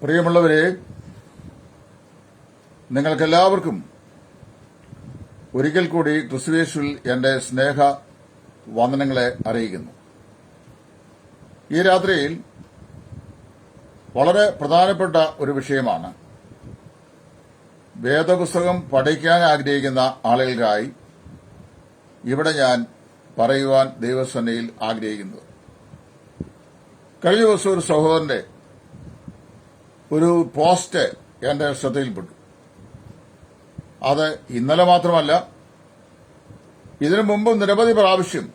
പ്രിയമുള്ളവരെ, നിങ്ങൾക്കെല്ലാവർക്കും ഒരിക്കൽ കൂടി ക്രിസ്തുയേശുവിൽ എന്റെ സ്നേഹ വന്ദനങ്ങളെ അറിയിക്കുന്നു. ഈ രാത്രിയിൽ വളരെ പ്രധാനപ്പെട്ട ഒരു വിഷയമാണ് വേദപുസ്തകം പഠിക്കാൻ ആഗ്രഹിക്കുന്ന ആളുകൾക്കായി ഇവിടെ ഞാൻ പറയുവാൻ ദൈവസന്നിധിയിൽ ആഗ്രഹിക്കുന്നത്. കഴിഞ്ഞ ദിവസം ഒരു സഹോദരന്റെ ഒരു പോസ്റ്റ് എന്റെ ശ്രദ്ധയിൽപ്പെട്ടു. അത് ഇന്നലെ മാത്രമല്ല, ഇതിനു മുമ്പും നിരവധി പ്രാവശ്യം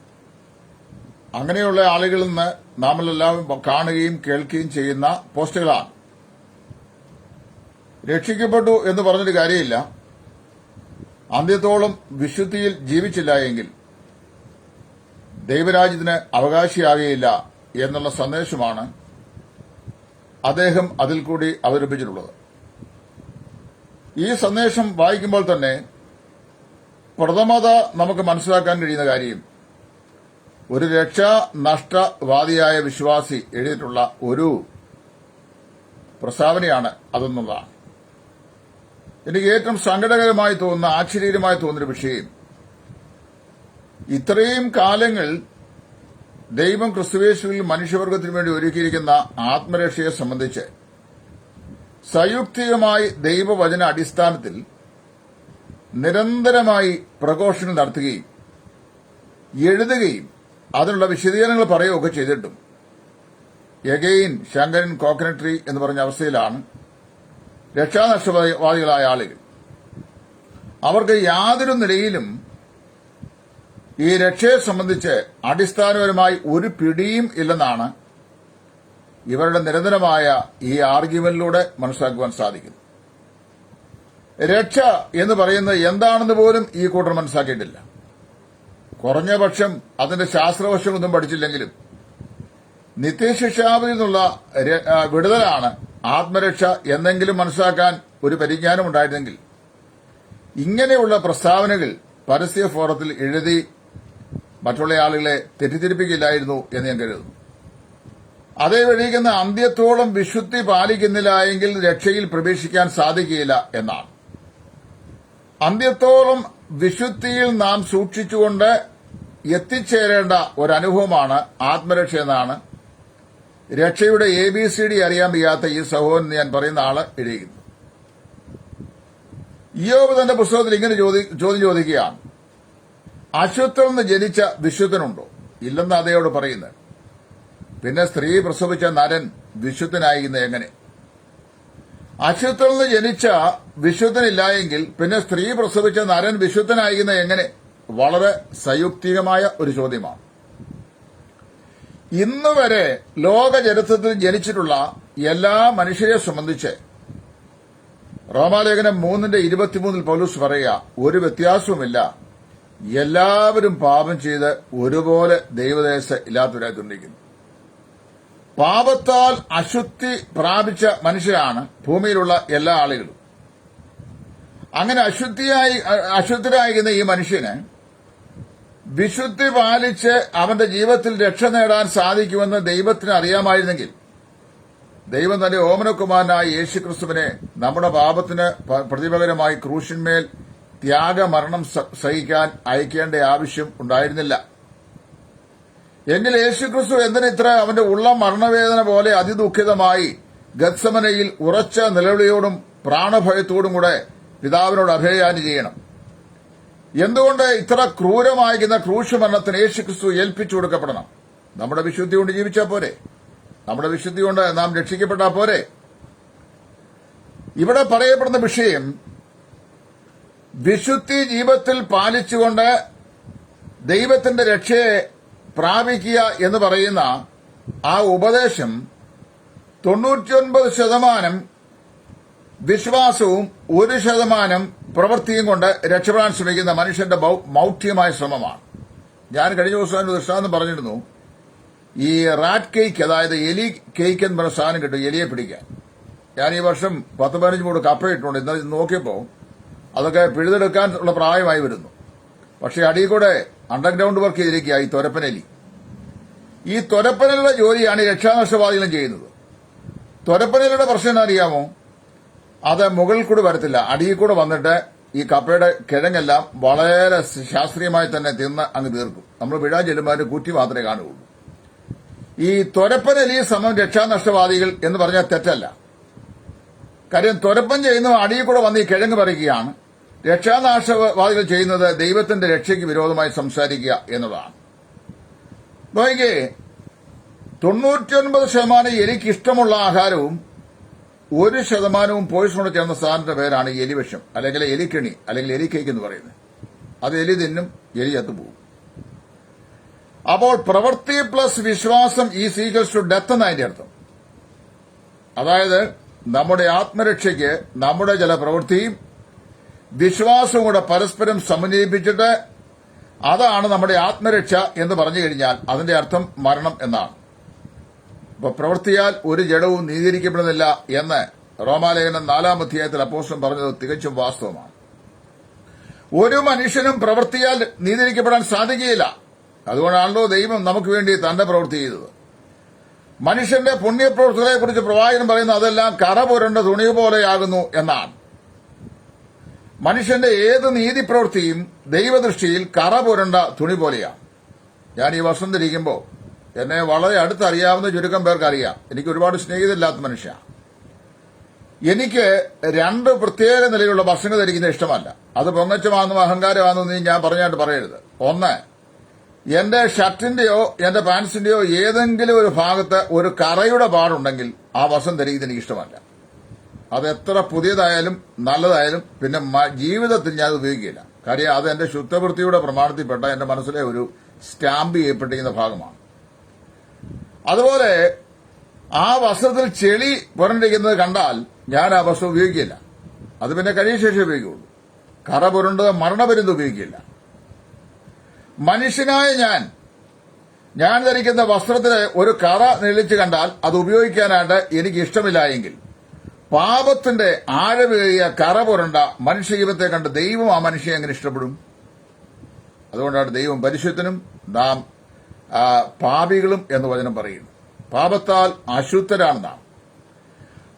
അങ്ങനെയുള്ള ആളുകളിൽ നിന്ന് നാമെല്ലാം കാണുകയും കേൾക്കുകയും ചെയ്യുന്ന പോസ്റ്റുകളാണ്. രക്ഷിക്കപ്പെട്ടു എന്ന് പറഞ്ഞൊരു കാര്യമില്ല, അന്ത്യത്തോളം വിശുദ്ധിയിൽ ജീവിച്ചില്ല എങ്കിൽ ദൈവരാജ്യത്തിന് അവകാശിയാകുകയില്ല എന്നുള്ള സന്ദേശമാണ് അദ്ദേഹം അതിൽ കൂടി അവതരിപ്പിച്ചിട്ടുള്ളത്. ഈ സന്ദേശം വായിക്കുമ്പോൾ തന്നെ പ്രഥമത നമുക്ക് മനസ്സിലാക്കാൻ കഴിയുന്ന കാര്യം, ഒരു രക്ഷാനഷ്ടവാദിയായ വിശ്വാസി എഴുതിയിട്ടുള്ള ഒരു പ്രസ്താവനയാണ് അതെന്നുള്ളതാണ്. എനിക്ക് ഏറ്റവും സങ്കടകരമായി തോന്നുന്ന, ആശ്ചര്യകരമായി തോന്നുന്ന വിഷയം, ഇത്രയും കാലങ്ങൾ ദൈവം ക്രിസ്തുയേശുവിൽ മനുഷ്യവർഗത്തിനു വേണ്ടി ഒരുക്കിയിരിക്കുന്ന ആത്മരക്ഷയെ സംബന്ധിച്ച് സയുക്തികമായി ദൈവവചന അടിസ്ഥാനത്തിൽ നിരന്തരമായി പ്രഘോഷണം നടത്തുകയും എഴുതുകയും അതിനുള്ള വിശദീകരണങ്ങൾ പറയുകയൊക്കെ ചെയ്തിട്ടും എഗെയിൻ ശങ്കരൻ കോക്കനട്ട് ട്രീ എന്ന് പറഞ്ഞ അവസ്ഥയിലാണ് രക്ഷാനഷ്ടവാദികളായ ആളുകൾ. അവർക്ക് യാതൊരു നിലയിലും ഈ രക്ഷയെ സംബന്ധിച്ച് അടിസ്ഥാനപരമായി ഒരു പിടിയും ഇല്ലെന്നാണ് ഇവരുടെ നിരന്തരമായ ഈ ആർഗ്യുമെന്റിലൂടെ മനസ്സിലാക്കുവാൻ സാധിക്കുന്നു. രക്ഷ എന്ന് പറയുന്നത് എന്താണെന്ന് പോലും ഈ കൂട്ടർ മനസ്സിലാക്കിയിട്ടില്ല. കുറഞ്ഞ പക്ഷം അതിന്റെ ശാസ്ത്രവശമൊന്നും പഠിച്ചില്ലെങ്കിലും നിത്യശിക്ഷാവിൽ നിന്നുള്ള വിടുതലാണ് ആത്മരക്ഷ എന്നെങ്കിലും മനസ്സിലാക്കാൻ ഒരു പരിജ്ഞാനം ഉണ്ടായിരുന്നെങ്കിൽ ഇങ്ങനെയുള്ള പ്രസ്താവനകൾ പരസ്യ ഫോറത്തിൽ എഴുതി മറ്റുള്ള ആളുകളെ തെറ്റിദ്ധരിപ്പിക്കില്ലായിരുന്നു എന്ന് ഞാൻ കരുതുന്നു. അതേ വഴിക്കുന്ന അന്ത്യത്തോളം വിശുദ്ധി പാലിക്കുന്നില്ല എങ്കിൽ രക്ഷയിൽ പ്രവേശിക്കാൻ സാധിക്കുകയില്ല എന്നാണ്. അന്ത്യത്തോളം വിശുദ്ധിയിൽ നാം സൂക്ഷിച്ചുകൊണ്ട് എത്തിച്ചേരേണ്ട ഒരനുഭവമാണ് ആത്മരക്ഷ എന്നാണ് രക്ഷയുടെ ABCD അറിയാൻ വയ്യാത്ത ഈ സഹോദരൻ ഞാൻ പറയുന്ന ആള് എഴുതിയിരിക്കുന്നു. ഇയ്യോബ് തന്റെ പുസ്തകത്തിൽ ഇങ്ങനെ ചോദ്യം ചോദിക്കുകയാണ്, അശുദ്ധത്തിൽ നിന്ന് ജനിച്ച വിശുദ്ധനുണ്ടോ? ഇല്ലെന്ന് അതേയോട് പറയുന്നത്. പിന്നെ സ്ത്രീ പ്രസവിച്ച നരൻ വിശുദ്ധനായിരിക്കുന്നത് എങ്ങനെ? അശുദ്ധത്തിൽ നിന്ന് ജനിച്ച വിശുദ്ധനില്ലായെങ്കിൽ പിന്നെ സ്ത്രീ പ്രസവിച്ച നരൻ വിശുദ്ധനായിരിക്കുന്നത് എങ്ങനെ? വളരെ സയുക്തികമായ ഒരു ചോദ്യമാണ്. ഇന്നുവരെ ലോക ചരിത്രത്തിൽ ജനിച്ചിട്ടുള്ള എല്ലാ മനുഷ്യരെ സംബന്ധിച്ച് റോമാലേഖനം 3:23 പൗലോസ് പറയുക, ഒരു വ്യത്യാസവുമില്ല, എല്ലാവരും പാപം ചെയ്ത് ഒരുപോലെ ദൈവദേശ ഇല്ലാത്തവരായി തീർന്നിരിക്കുന്നു. പാപത്താൽ അശുദ്ധി പ്രാപിച്ച മനുഷ്യരാണ് ഭൂമിയിലുള്ള എല്ലാ ആളുകളും. അങ്ങനെ അശുദ്ധരായിരിക്കുന്ന ഈ മനുഷ്യന് വിശുദ്ധി പാലിച്ച് അവന്റെ ജീവിതത്തിൽ രക്ഷ നേടാൻ സാധിക്കുമെന്ന് ദൈവത്തിന് അറിയാമായിരുന്നെങ്കിൽ ദൈവം തന്റെ ഓമനകുമാരനായ യേശുക്രിസ്തുവിനെ നമ്മുടെ പാപത്തിന് പ്രതിപകരമായി ക്രൂശിന്മേൽ ത്യാഗമരണം സഹിക്കാൻ അയക്കേണ്ട ആവശ്യം ഉണ്ടായിരുന്നില്ല. എങ്കിൽ യേശുക്രിസ്തു എന്തിനിത്ര അവന്റെ ഉള്ള മരണവേദന പോലെ അതിദുഃഖിതമായി ഗത്സമനയിൽ ഉറച്ച നിലവിളിയോടും പ്രാണഭയത്തോടും കൂടെ പിതാവിനോട് അഭയയാചന ചെയ്യണം? എന്തുകൊണ്ട് ഇത്ര ക്രൂരമായിരിക്കുന്ന ക്രൂശമരണത്തിന് യേശുക്രിസ്തു ഏൽപ്പിച്ചു കൊടുക്കപ്പെടണം? നമ്മുടെ വിശുദ്ധി കൊണ്ട് ജീവിച്ചാൽ പോരെ? നമ്മുടെ വിശുദ്ധി കൊണ്ട് നാം രക്ഷിക്കപ്പെട്ടാൽ പോരെ? ഇവിടെ പറയപ്പെടുന്ന വിഷയം, വിശുദ്ധി ജീവിതത്തിൽ പാലിച്ചുകൊണ്ട് ദൈവത്തിന്റെ രക്ഷയെ പ്രാപിക്കുക എന്ന് പറയുന്ന ആ ഉപദേശം 99% വിശ്വാസവും 1% പ്രവൃത്തിയും കൊണ്ട് രക്ഷപ്പെടാൻ ശ്രമിക്കുന്ന മനുഷ്യന്റെ മൗഢ്യമായ ശ്രമമാണ്. ഞാൻ കഴിഞ്ഞ ദിവസം ഒരു ദൃഷ്ടാന്തം പറഞ്ഞിരുന്നു. ഈ റാറ്റ് കേക്ക്, അതായത് എലി കേക്ക് എന്ന് പറഞ്ഞ സാധനം കിട്ടും എലിയെ പിടിക്കാൻ. ഞാൻ ഈ വർഷം 10-15 മൂട് കപ്പയിട്ടുണ്ട്. ഇന്നലെ നോക്കിയപ്പോൾ അതൊക്കെ പിഴുതെടുക്കാനുള്ള പ്രായമായി വരുന്നു. പക്ഷെ അടിയിൽ കൂടെ അണ്ടർഗ്രൗണ്ട് വർക്ക് ചെയ്തിരിക്കുക ഈ തൊരപ്പനലി. ഈ തൊരപ്പനലിയുടെ ജോലിയാണ് ഈ രക്ഷാനഷ്ടവാദികളും ചെയ്യുന്നത്. തുരപ്പനയിലൂടെ പ്രശ്നം എന്നാ അറിയാമോ? അത് മുകളിൽ കൂടി വരത്തില്ല, അടിയിൽ കൂടെ വന്നിട്ട് ഈ കപ്പയുടെ കിഴങ്ങെല്ലാം വളരെ ശാസ്ത്രീയമായി തന്നെ തിന്ന് അങ്ങ് തീർക്കും. നമ്മൾ വിഴാൻ ചെല്ലുമ്പോൾ അതിന്റെ കുറ്റി മാത്രമേ കാണുകയുള്ളൂ. ഈ തുരപ്പനലി സമം രക്ഷാനഷ്ടവാദികൾ എന്ന് പറഞ്ഞാൽ തെറ്റല്ല. കാര്യം തുരപ്പൻ ചെയ്യുന്നത് അടിയിൽ കൂടെ വന്ന് ഈ കിഴങ്ങ് പറിക്കുകയാണ്. രക്ഷാനാശവാദികൾ ചെയ്യുന്നത് ദൈവത്തിന്റെ രക്ഷയ്ക്ക് വിരോധമായി സംസാരിക്കുക എന്നതാണ്. നോക്കിക്കേ, 99% എലിക്ക് ഇഷ്ടമുള്ള ആഹാരവും 1% പോയിസണോട് ചേർന്ന സാധനത്തിന്റെ പേരാണ് എലിവിഷം, അല്ലെങ്കിൽ എലിക്കെണി, അല്ലെങ്കിൽ എലിക്കേക്ക് എന്ന് പറയുന്നത്. അത് എലി തിന്നും, എലി ചത്തുപോകും. അപ്പോൾ പ്രവൃത്തി പ്ലസ് വിശ്വാസം ഈസ് ഈക്വൽസ് ടു ഡെത്ത് എന്ന് അതിന്റെ അർത്ഥം. അതായത് നമ്മുടെ ആത്മരക്ഷയ്ക്ക് നമ്മുടെ ചില പ്രവൃത്തിയും വിശ്വാസവും കൂടെ പരസ്പരം സമന്വയിപ്പിച്ചിട്ട് അതാണ് നമ്മുടെ ആത്മരക്ഷ എന്ന് പറഞ്ഞു കഴിഞ്ഞാൽ അതിന്റെ അർത്ഥം മരണം എന്നാണ്. അപ്പൊ പ്രവൃത്തിയാൽ ഒരു ജഡവും നീതീകരിക്കപ്പെടുന്നില്ല എന്ന് റോമാലേഖനം 4-ാം അധ്യായത്തിൽ അപ്പോസ്തലൻ പറഞ്ഞത് തികച്ചും വാസ്തവമാണ്. ഒരു മനുഷ്യനും പ്രവൃത്തിയാൽ നീതീകരിക്കപ്പെടാൻ സാധിക്കുകയില്ല. അതുകൊണ്ടാണല്ലോ ദൈവം നമുക്ക് വേണ്ടി തന്റെ പ്രവൃത്തി ചെയ്തത്. മനുഷ്യന്റെ പുണ്യപ്രവൃത്തികളെ കുറിച്ച് പ്രവാചകൻ പറയുന്നത് അതെല്ലാം കറ പുരണ്ട തുണി പോലെയാകുന്നു എന്നാണ്. മനുഷ്യന്റെ ഏത് നീതിപ്രവൃത്തിയും ദൈവദൃഷ്ടിയിൽ കറ പുരണ്ട തുണി പോലെയാണ്. ഞാൻ ഈ വർഷം ധരിക്കുമ്പോൾ എന്നെ വളരെ അടുത്തറിയാവുന്ന ചുരുക്കം പേർക്ക് അറിയാം. എനിക്ക് ഒരുപാട് സ്നേഹിതരില്ലാത്ത മനുഷ്യ. എനിക്ക് 2 പ്രത്യേക നിലയിലുള്ള ഭക്ഷണം ധരിക്കുന്നത് ഇഷ്ടമല്ല. അത് പൊങ്ങച്ചമാണെന്നും അഹങ്കാരമാണെന്നും ഞാൻ പറഞ്ഞായിട്ട് പറയരുത്. ഒന്ന്, എന്റെ ഷർട്ടിന്റെയോ എന്റെ പാൻസിന്റെയോ ഏതെങ്കിലും ഒരു ഭാഗത്ത് ഒരു കറയുടെ പാടുണ്ടെങ്കിൽ ആ വസ്ത്രം ധരിക്കുന്നത് എനിക്ക് ഇഷ്ടമല്ല. അത് എത്ര പുതിയതായാലും നല്ലതായാലും പിന്നെ ജീവിതത്തിൽ ഞാൻ ഉപയോഗിക്കില്ല. കാര്യം അത് എന്റെ ശുദ്ധവൃത്തിയുടെ പ്രമാണത്തിൽപ്പെട്ട എന്റെ മനസ്സിലെ ഒരു സ്റ്റാമ്പ് ചെയ്യപ്പെട്ടിരിക്കുന്ന ഭാഗമാണ്. അതുപോലെ ആ വസ്ത്രത്തിൽ ചെളി പുരണ്ടിരിക്കുന്നത് കണ്ടാൽ ഞാൻ ആ വസ്ത്രം ഉപയോഗിക്കില്ല. അത് പിന്നെ കഴിയ ശേഷം ഉപയോഗിക്കുള്ളൂ. കറ പുരണ്ടത് മരണപര്യന്തം ഉപയോഗിക്കില്ല. മനുഷ്യനായ ഞാൻ ധരിക്കുന്ന വസ്ത്രത്തിന് ഒരു കറ നെളിച്ച് കണ്ടാൽ അത് ഉപയോഗിക്കാനായിട്ട് എനിക്ക് ഇഷ്ടമില്ല എങ്കിൽ പാപത്തിന്റെ ആഴമേറിയ കറ പുരണ്ട മനുഷ്യജീവിതത്തെ കണ്ട് ദൈവം ആ മനുഷ്യനെ എങ്ങനെ ഇഷ്ടപ്പെടും? അതുകൊണ്ടാണ് ദൈവം പരിശുദ്ധനും നാം പാപികളും എന്ന് വചനം പറയുന്നു. പാപത്താൽ അശുദ്ധരാണ് നാം.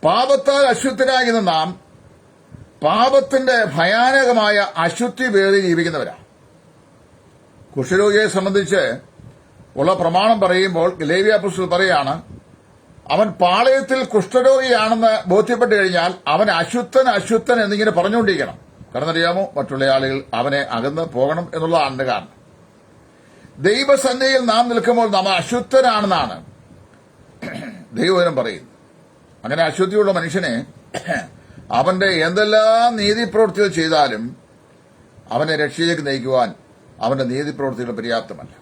പാപത്താൽ അശുദ്ധരാകുന്ന നാം പാപത്തിന്റെ ഭയാനകമായ അശുദ്ധി പേറി ജീവിക്കുന്നവരാണ്. കുഷ്ഠരോഗിയെ സംബന്ധിച്ച് ഉള്ള പ്രമാണം പറയുമ്പോൾ ലേവ്യ പുസ്തകത്തിൽ പറയാണ്, അവൻ പാളയത്തിൽ കുഷ്ഠരോഗിയാണെന്ന് ബോധ്യപ്പെട്ടു കഴിഞ്ഞാൽ അവൻ അശുദ്ധൻ എന്നിങ്ങനെ പറഞ്ഞുകൊണ്ടിരിക്കണം. കാരണം അറിയാമോ, മറ്റുള്ള ആളുകൾ അവനെ അകന്ന് പോകണം എന്നുള്ളതാണ് കാരണം. ദൈവസന്നിധിയിൽ നാം നിൽക്കുമ്പോൾ നാം അശുദ്ധനാണെന്നാണ് ദൈവവചനം പറയുന്നത്. അങ്ങനെ അശുദ്ധിയുള്ള മനുഷ്യനെ അവന്റെ എന്തെല്ലാം നീതിപ്രവൃത്തികൾ ചെയ്താലും അവനെ രക്ഷയിലേക്ക് നയിക്കുവാൻ അവന്റെ നീതിപ്രവൃത്തികൾ പര്യാപ്തമല്ല.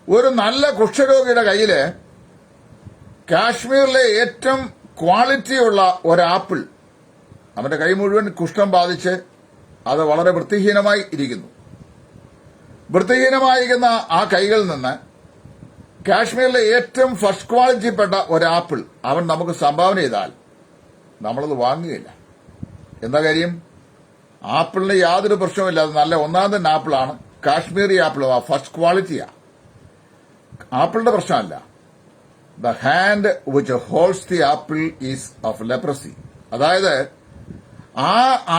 ഒരു നല്ല കുഷ്ഠരോഗിയുടെ കയ്യില് കാശ്മീരിലെ ഏറ്റവും ക്വാളിറ്റിയുള്ള ഒരാപ്പിൾ, അവന്റെ കൈ മുഴുവൻ കുഷ്ഠം ബാധിച്ച് അത് വളരെ വൃത്തിഹീനമായി ഇരിക്കുന്നു. വൃത്തിഹീനമായിരിക്കുന്ന ആ കൈകളിൽ നിന്ന് കാശ്മീരിലെ ഏറ്റവും ഫസ്റ്റ് ക്വാളിറ്റിപ്പെട്ട ഒരാപ്പിൾ അവൻ നമുക്ക് സംഭാവന ചെയ്താൽ നമ്മളത് വാങ്ങുകയില്ല. എന്താ കാര്യം? ആപ്പിളിന് യാതൊരു പ്രശ്നവുമില്ല. അത് നല്ല ഒന്നാം തന്നെ ആപ്പിളാണ്. കാശ്മീരി ആപ്പിൾ ഫസ്റ്റ് ക്വാളിറ്റിയാ. ആപ്പിളിന്റെ പ്രശ്നമല്ല. The hand which holds the apple is of leprosy. അതായത് ആ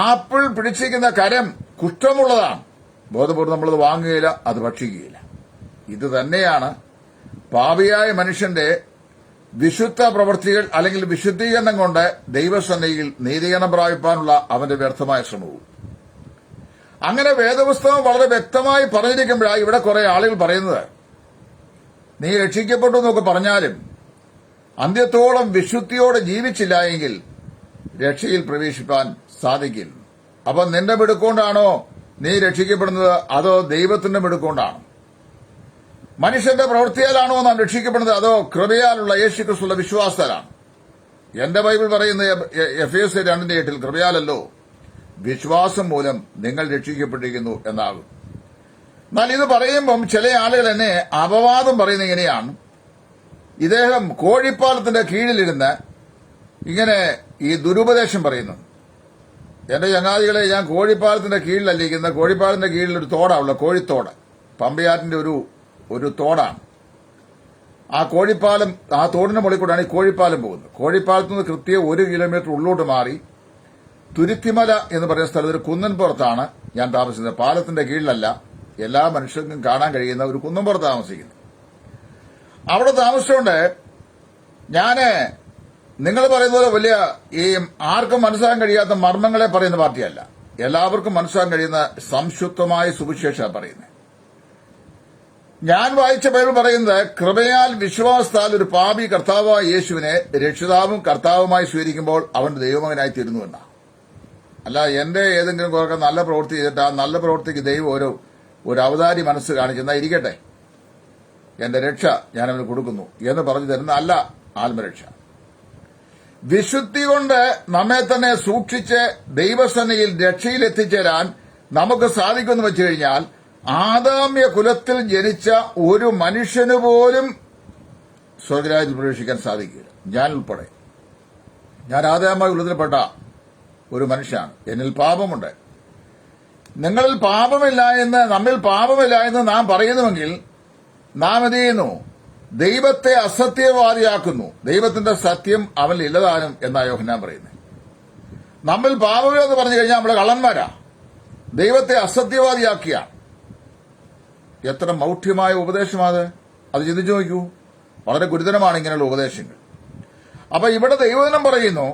ആപ്പിൾ പിടിച്ചിരിക്കുന്ന കരം കുഷ്ഠമുള്ളതാണ്. ബോധപൂർവ്വം നമ്മളത് വാങ്ങുകയില്ല, അത് ഭക്ഷിക്കുകയില്ല. ഇത് തന്നെയാണ് പാപിയായ മനുഷ്യന്റെ വിശുദ്ധ പ്രവൃത്തികൾ അല്ലെങ്കിൽ വിശുദ്ധീകരണം കൊണ്ട് ദൈവസന്നിധിയിൽ നീതീകരണം പ്രാപിപ്പാനുള്ള അവന്റെ വ്യർത്ഥമായ ശ്രമവും. അങ്ങനെ വേദപുസ്തകം വളരെ വ്യക്തമായി പറഞ്ഞിരിക്കുമ്പോഴാണ് ഇവിടെ കുറെ ആളുകൾ പറയുന്നത്, നീ രക്ഷിക്കപ്പെട്ടു എന്നൊക്കെ പറഞ്ഞാലും അന്ത്യത്തോളം വിശുദ്ധിയോടെ ജീവിച്ചില്ല എങ്കിൽ രക്ഷയിൽ പ്രവേശിപ്പാൻ സാധിക്കില്ല. അപ്പൊ നിന്റെ മിടുക്കൊണ്ടാണോ നീ രക്ഷിക്കപ്പെടുന്നത്, അതോ ദൈവത്തിന്റെ മിടുക്കൊണ്ടാണോ? മനുഷ്യന്റെ പ്രവൃത്തിയാലാണോ നാം രക്ഷിക്കപ്പെടുന്നത്, അതോ കൃപയാലുള്ള യേശുക്രിസ്തുവിന്റെ വിശ്വാസത്താലാണ്? എന്റെ ബൈബിൾ പറയുന്നത് എഫേസ്യർ 2:8 കൃപയാലല്ലോ വിശ്വാസം മൂലം നിങ്ങൾ രക്ഷിക്കപ്പെട്ടിരിക്കുന്നു എന്നാകും. എന്നാൽ ഇത് പറയുമ്പം ചില ആളുകൾ എന്നെ അപവാദം പറയുന്നത് ഇങ്ങനെയാണ്, ഇദ്ദേഹം കോഴിപ്പാലത്തിന്റെ കീഴിലിരുന്ന് ഇങ്ങനെ ഈ ദുരുപദേശം പറയുന്നു. എന്റെ ചങ്ങാതികളെ, ഞാൻ കോഴിപ്പാലത്തിന്റെ കീഴിലല്ല ഇരിക്കുന്നത്. കോഴിപ്പാലത്തിന്റെ കീഴിൽ ഒരു തോടാണുള്ള കോഴിത്തോട്, പമ്പയാറ്റിന്റെ ഒരു തോടാണ്. ആ തോടിന് മുകളിൽ കൂടെയാണ് ഈ കോഴിപ്പാലം പോകുന്നത്. കോഴിപ്പാലത്ത് നിന്ന് കൃത്യം 1 കിലോമീറ്റർ ഉള്ളോട്ട് മാറി തുരുത്തിമല എന്ന് പറയുന്ന സ്ഥലത്ത് ഒരു കുന്നൻപുറത്താണ് ഞാൻ താമസിക്കുന്നത്. പാലത്തിന്റെ കീഴിലല്ല, എല്ലാ മനുഷ്യർക്കും കാണാൻ കഴിയുന്ന ഒരു കുന്നൻപുറത്ത് താമസിക്കുന്നത്. അവിടെ താമസിച്ചുകൊണ്ട് നിങ്ങൾ പറയുന്നത് വലിയ ഈ ആർക്കും മനസ്സിലാക്കാൻ കഴിയാത്ത മർമ്മങ്ങളെ പറയുന്ന പാർട്ടിയല്ല. എല്ലാവർക്കും മനസ്സിലാക്കാൻ കഴിയുന്ന സംശുദ്ധമായ സുവിശേഷം പറയുന്നത്. ഞാൻ വായിച്ച ബൈബിൾ പറയുന്നത്, കൃപയാൽ വിശ്വാസത്താൽ ഒരു പാപി കർത്താവായ യേശുവിനെ രക്ഷിതാവും കർത്താവുമായി സ്വീകരിക്കുമ്പോൾ അവൻ ദൈവമകനായി തീരുന്നു എന്നാണ്. അല്ല എന്റെ ഏതെങ്കിലും കുറക്കെ നല്ല പ്രവൃത്തി ചെയ്തിട്ട് ആ നല്ല പ്രവൃത്തിക്ക് ദൈവം ഒരു അവതാരി മനസ്സ് കാണിച്ചെന്നാ ഇരിക്കട്ടെ, എന്റെ രക്ഷ ഞാനവന് കൊടുക്കുന്നു എന്ന് പറഞ്ഞു തരുന്ന അല്ല ആത്മരക്ഷ. വിശുദ്ധി കൊണ്ട് നമ്മെ തന്നെ സൂക്ഷിച്ച് ദൈവസന്നിധിയിൽ രക്ഷയിൽ എത്തിച്ചേരാൻ നമുക്ക് സാധിക്കുമെന്ന് വെച്ചു കഴിഞ്ഞാൽ, ആദാമ്യ കുലത്തിൽ ജനിച്ച ഒരു മനുഷ്യന് പോലും സ്വർഗ്ഗരാജ്യത്തിൽ പ്രവേശിക്കാൻ സാധിക്കില്ല. ഞാൻ ഉൾപ്പെടെ. ഞാൻ ആദാമ്യ കുലത്തിൽപ്പെട്ട ഒരു മനുഷ്യനാണ്. എന്നിൽ പാപമുണ്ട്. നമ്മിൽ പാപമില്ല എന്ന് നാം പറയുന്നുവെങ്കിൽ നാം എന്ത് ചെയ്യുന്നു? ദൈവത്തെ അസത്യവാദിയാക്കുന്നു. ദൈവത്തിന്റെ സത്യം അവനിൽ ഇല്ലതാനും എന്നാ യോഹന്നാൻ പറയുന്നത്. നമ്മിൽ പാപമില്ല എന്ന് പറഞ്ഞു കഴിഞ്ഞാൽ നമ്മളെ കള്ളന്മാരാ. ദൈവത്തെ അസത്യവാദിയാക്കിയ എത്ര മൗഢ്യമായ ഉപദേശമാത്. അത് ചിന്തിച്ചു നോക്കൂ. വളരെ ഗുരുതരമാണ് ഇങ്ങനെയുള്ള ഉപദേശങ്ങൾ. അപ്പൊ ഇവിടെ ദൈവവചനം പറയുന്നു,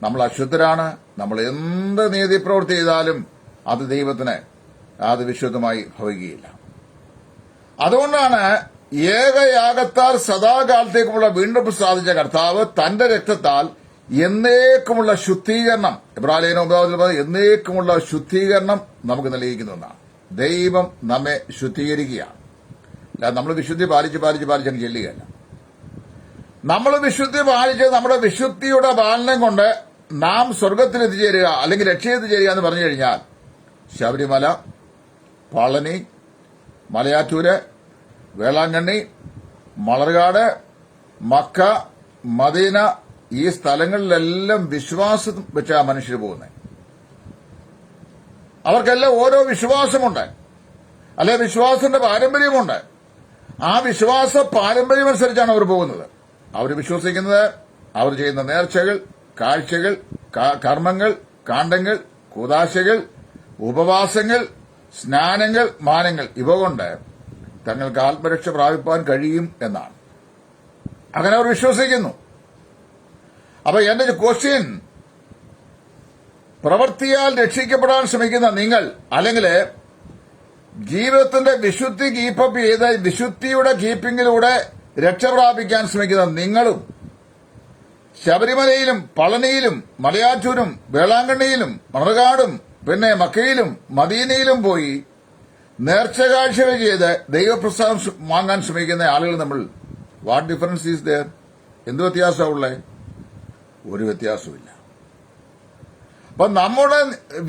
നമ്മൾ അശുദ്ധരാണ്. നമ്മൾ എന്ത് നീതിപ്രവൃത്തി ചെയ്താലും അത് ദൈവത്തിന് അത് വിശുദ്ധമായി ഭവിക്കുകയില്ല. അതുകൊണ്ടാണ് ഏകയാഗത്താൽ സദാകാലത്തേക്കുമുള്ള വീണ്ടെടുപ്പ് സാധിച്ച കർത്താവ് തന്റെ രക്തത്താൽ എന്നേക്കുമുള്ള ശുദ്ധീകരണം, ഇബ്രാഹിം 9 എന്നേക്കുമുള്ള ശുദ്ധീകരണം നമുക്ക് നൽകിയിരിക്കുന്നതാണ്. ദൈവം നമ്മെ ശുദ്ധീകരിക്കുകയാണ്. അല്ല നമ്മൾ വിശുദ്ധി പാലിച്ച് അങ്ങ് ചെല്ലുകയല്ല. നമ്മൾ വിശുദ്ധി പാലിച്ച് നമ്മുടെ വിശുദ്ധിയുടെ പാലനം കൊണ്ട് നാം സ്വർഗത്തിൽ എത്തിച്ചേരുക അല്ലെങ്കിൽ രക്ഷയെത്തിച്ചേരുക എന്ന് പറഞ്ഞു കഴിഞ്ഞാൽ, ശബരിമല, പളനി, മലയാറ്റൂര്, വേളാങ്കണ്ണി, മലർകാട്, മക്ക, മദീന, ഈ സ്ഥലങ്ങളിലെല്ലാം വിശ്വാസം വെച്ചാ മനുഷ്യർ പോകുന്നത്. അവർക്കെല്ലാം ഓരോ വിശ്വാസമുണ്ട്, അല്ലെ വിശ്വാസത്തിന്റെ പാരമ്പര്യമുണ്ട്. ആ വിശ്വാസ പാരമ്പര്യം അനുസരിച്ചാണ് അവർ പോകുന്നത്. അവർ വിശ്വസിക്കുന്നത് അവർ ചെയ്യുന്ന നേർച്ചകൾ, കാഴ്ചകൾ, കർമ്മങ്ങൾ, കാണ്ഡങ്ങൾ, കൂദാശകൾ, ഉപവാസങ്ങൾ, സ്നാനങ്ങൾ, മാനങ്ങൾ, ഇവ കൊണ്ട് തങ്ങൾക്ക് ആത്മരക്ഷ പ്രാപിപ്പാൻ കഴിയും എന്നാണ്. അങ്ങനെ അവർ വിശ്വസിക്കുന്നു. അപ്പൊ എന്റെ ക്വസ്റ്റ്യൻ, പ്രവൃത്തിയാൽ രക്ഷിക്കപ്പെടാൻ ശ്രമിക്കുന്ന നിങ്ങൾ, അല്ലെങ്കിൽ ജീവിതത്തിന്റെ വിശുദ്ധി കീപ്പപ്പ് ചെയ്ത് വിശുദ്ധിയുടെ കീപ്പിങ്ങിലൂടെ രക്ഷ പ്രാപിക്കാൻ ശ്രമിക്കുന്ന നിങ്ങളും, ശബരിമലയിലും പളനിയിലും മലയാറ്റൂരും വേളാങ്കണ്ണിയിലും മണർകാടും പിന്നെ മക്കയിലും മദീനയിലും പോയി നേർച്ച കാഴ്ചകൾ ചെയ്ത് ദൈവപ്രസാദം വാങ്ങാൻ ശ്രമിക്കുന്ന ആളുകൾ നമ്മൾ, വാട്ട് ഡിഫറൻസ് ഈസ് ദർ? എന്ത് വ്യത്യാസമുള്ളേ? ഒരു വ്യത്യാസമില്ല. അപ്പൊ നമ്മുടെ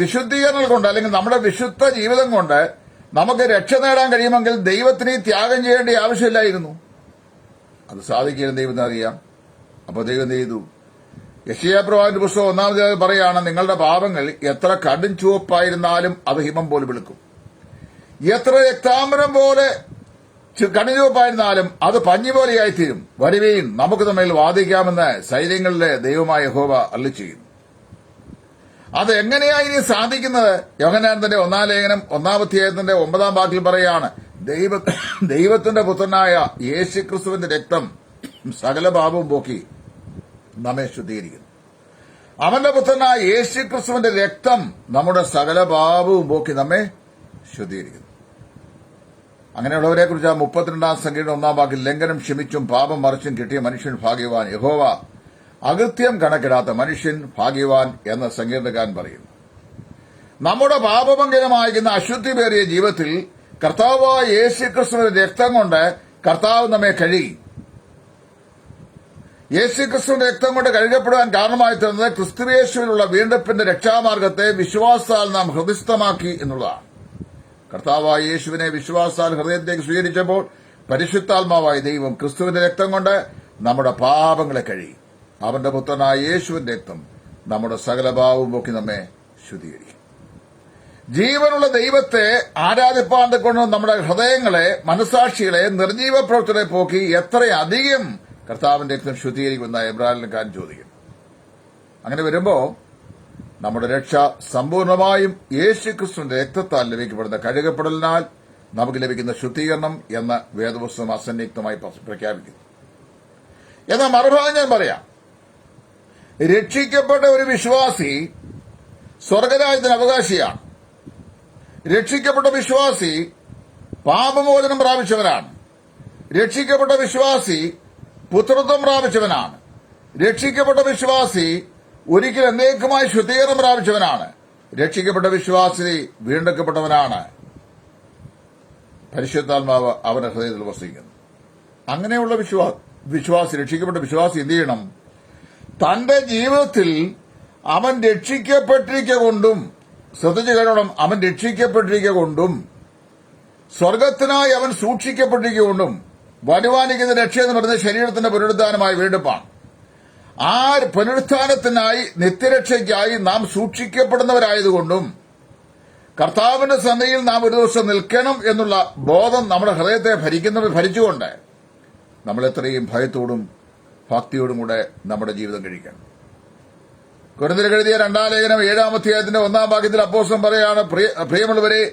വിശുദ്ധീകരണം കൊണ്ട് അല്ലെങ്കിൽ നമ്മുടെ വിശുദ്ധ ജീവിതം കൊണ്ട് നമുക്ക് രക്ഷ നേടാൻ കഴിയുമെങ്കിൽ ദൈവത്തിന് ത്യാഗം ചെയ്യേണ്ട ആവശ്യമില്ലായിരുന്നു. അത് സാധിക്കില്ലെന്ന് ദൈവത്തിന് അറിയാം. അപ്പൊ ദൈവം എന്ത് ചെയ്തു? യെശയ്യാപ്രവാചകന്റെ പുസ്തകം 1 പറയാണ്, നിങ്ങളുടെ പാപങ്ങൾ എത്ര കടും ചുവപ്പായിരുന്നാലും അത് ഹിമം പോലെ വെളുക്കും, എത്ര രക്താംബരം പോലെ കടുചുവപ്പായിരുന്നാലും അത് പഞ്ഞി പോലെയായിത്തീരും. വരുവീൻ, നമുക്ക് തമ്മിൽ വാദിക്കാമെന്ന് സൈന്യങ്ങളുടെ ദൈവമായ യഹോവ അരുളിച്ചെയ്യുന്നു. അത് എങ്ങനെയാ ഇനി സാധിക്കുന്നത്? യോഹന്നാൻ തന്റെ 1 ലേഖനം 1 പറയാണ്, ദൈവത്തിന്റെ പുത്രനായ യേശുക്രിസ്തുവിന്റെ രക്തം സകല പാപവും പോക്കി നമ്മെ ശുദ്ധീകരിക്കുന്നു. അവന്റെ പുത്രനായ യേശുക്രിസ്തുവിന്റെ രക്തം നമ്മുടെ സകല പാപവും പോക്കി നമ്മെ ശുദ്ധീകരിക്കുന്നു. അങ്ങനെയുള്ളവരെ കുറിച്ച് 32 സംഖ്യയുടെ 1 ലംഘനം ക്ഷമിച്ചും പാപം മറിച്ചും കിട്ടിയ മനുഷ്യൻ ഭാഗ്യവാൻ, യഹോവ അകൃത്യം കണക്കിടാത്ത മനുഷ്യൻ ഭാഗ്യവാൻ എന്ന സങ്കീർത്തനക്കാരൻ പറയുന്നു. നമ്മുടെ പാപഭംഗനമായിരിക്കുന്ന അശുദ്ധി പേറിയ ജീവിതത്തിൽ കർത്താവായ യേശുക്രിസ്തുവിന്റെ രക്തം കൊണ്ട് കർത്താവ് നമ്മെ കഴുകി. യേശുക്രിസ്തുവിന്റെ രക്തം കൊണ്ട് കഴുകപ്പെടുവാൻ കാരണമായി തീർന്നത് ക്രിസ്തുയേശുവിലുള്ള വീണ്ടെടുപ്പിന്റെ രക്ഷാമാർഗത്തെ വിശ്വാസത്താൽ നാം ഹൃദയസ്ഥമാക്കി എന്നുള്ളതാണ്. കർത്താവായ യേശുവിനെ വിശ്വാസത്താൽ ഹൃദയത്തേക്ക് സ്വീകരിച്ചപ്പോൾ പരിശുദ്ധാത്മാവായ ദൈവം ക്രിസ്തുവിന്റെ രക്തം കൊണ്ട് നമ്മുടെ പാപങ്ങളെ കഴുകി. അവന്റെ പുത്രനായ യേശുവിന്റെ രക്തം നമ്മുടെ സകല പാപവും പോക്കി നമ്മെ ശുദ്ധീകരിക്കും. ജീവനുള്ള ദൈവത്തെ ആരാധിപ്പാൻ കൊണ്ട് നമ്മുടെ ഹൃദയങ്ങളെ, മനസാക്ഷികളെ, നിർജീവ പ്രവൃത്തികളെ പോക്കി എത്രയധികം കർത്താവിന്റെ രക്തം ശുദ്ധീകരിക്കുന്ന എബ്രാഹിംകാരൻ ചോദിക്കുന്നു. അങ്ങനെ വരുമ്പോ നമ്മുടെ രക്ഷ സമ്പൂർണമായും യേശുക്രിസ്തുവിന്റെ രക്തത്താൽ ലഭിക്കപ്പെടുന്ന കഴുകപ്പെടലിനാൽ നമുക്ക് ലഭിക്കുന്ന ശുദ്ധീകരണം എന്ന് വേദപുസ്തകം അസന്നിഗ്ധമായി പ്രഖ്യാപിക്കുന്നു. എന്നാൽ മറുഭാഗം ഞാൻ പറയാം, രക്ഷിക്കപ്പെട്ട ഒരു വിശ്വാസി സ്വർഗരാജ്യത്തിന് അവകാശിയാണ്. രക്ഷിക്കപ്പെട്ട വിശ്വാസി പാപമോചനം പ്രാപിച്ചവനാണ്. രക്ഷിക്കപ്പെട്ട വിശ്വാസി പുത്രത്വം പ്രാപിച്ചവനാണ്. രക്ഷിക്കപ്പെട്ട വിശ്വാസി ഒരിക്കൽ എന്നേക്കുമായി ശുദ്ധീകരണം പ്രാപിച്ചവനാണ്. രക്ഷിക്കപ്പെട്ട വിശ്വാസി വീണ്ടെടുക്കപ്പെട്ടവനാണ്. പരിശുദ്ധാത്മാവ് അവന്റെ ഹൃദയത്തിൽ വസിക്കുന്നു. അങ്ങനെയുള്ള വിശ്വാസി, രക്ഷിക്കപ്പെട്ട വിശ്വാസി എന്ത് ചെയ്യണം? തന്റെ ജീവിതത്തിൽ അവൻ രക്ഷിക്കപ്പെട്ടിരിക്കൊണ്ടും, ശ്രദ്ധിച്ചു കേൾക്കണം, അവൻ രക്ഷിക്കപ്പെട്ടിരിക്കൊണ്ടും സ്വർഗത്തിനായി അവൻ സൂക്ഷിക്കപ്പെട്ടിരിക്കൊണ്ടും വരുവാനിക്കുന്ന രക്ഷ എന്ന് പറയുന്നത് ശരീരത്തിന്റെ പുനരുദ്ധാനമായി വീണ്ടെടുപ്പാണ്. ആ പുനരുത്ഥാനത്തിനായി, നിത്യരക്ഷയ്ക്കായി നാം സൂക്ഷിക്കപ്പെടുന്നവരായതുകൊണ്ടും കർത്താവിന്റെ സന്നിധിയിൽ നാം ഒരു ദിവസം നിൽക്കണം എന്നുള്ള ബോധം നമ്മുടെ ഹൃദയത്തെ ഭരിച്ചുകൊണ്ട് നമ്മൾ എത്രയും ഭയത്തോടും ഭക്തിയോടും കൂടെ നമ്മുടെ ജീവിതം കഴിക്കണം. കൊരിന്ത്യർ എഴുതിയ 2-ാം ലേഖനം 7-ാം അധ്യായത്തിന്റെ 1-ാം വാക്യത്തിൽ അപ്പോസ്തലൻ പറയാണ്, പ്രിയമുള്ളവരെ,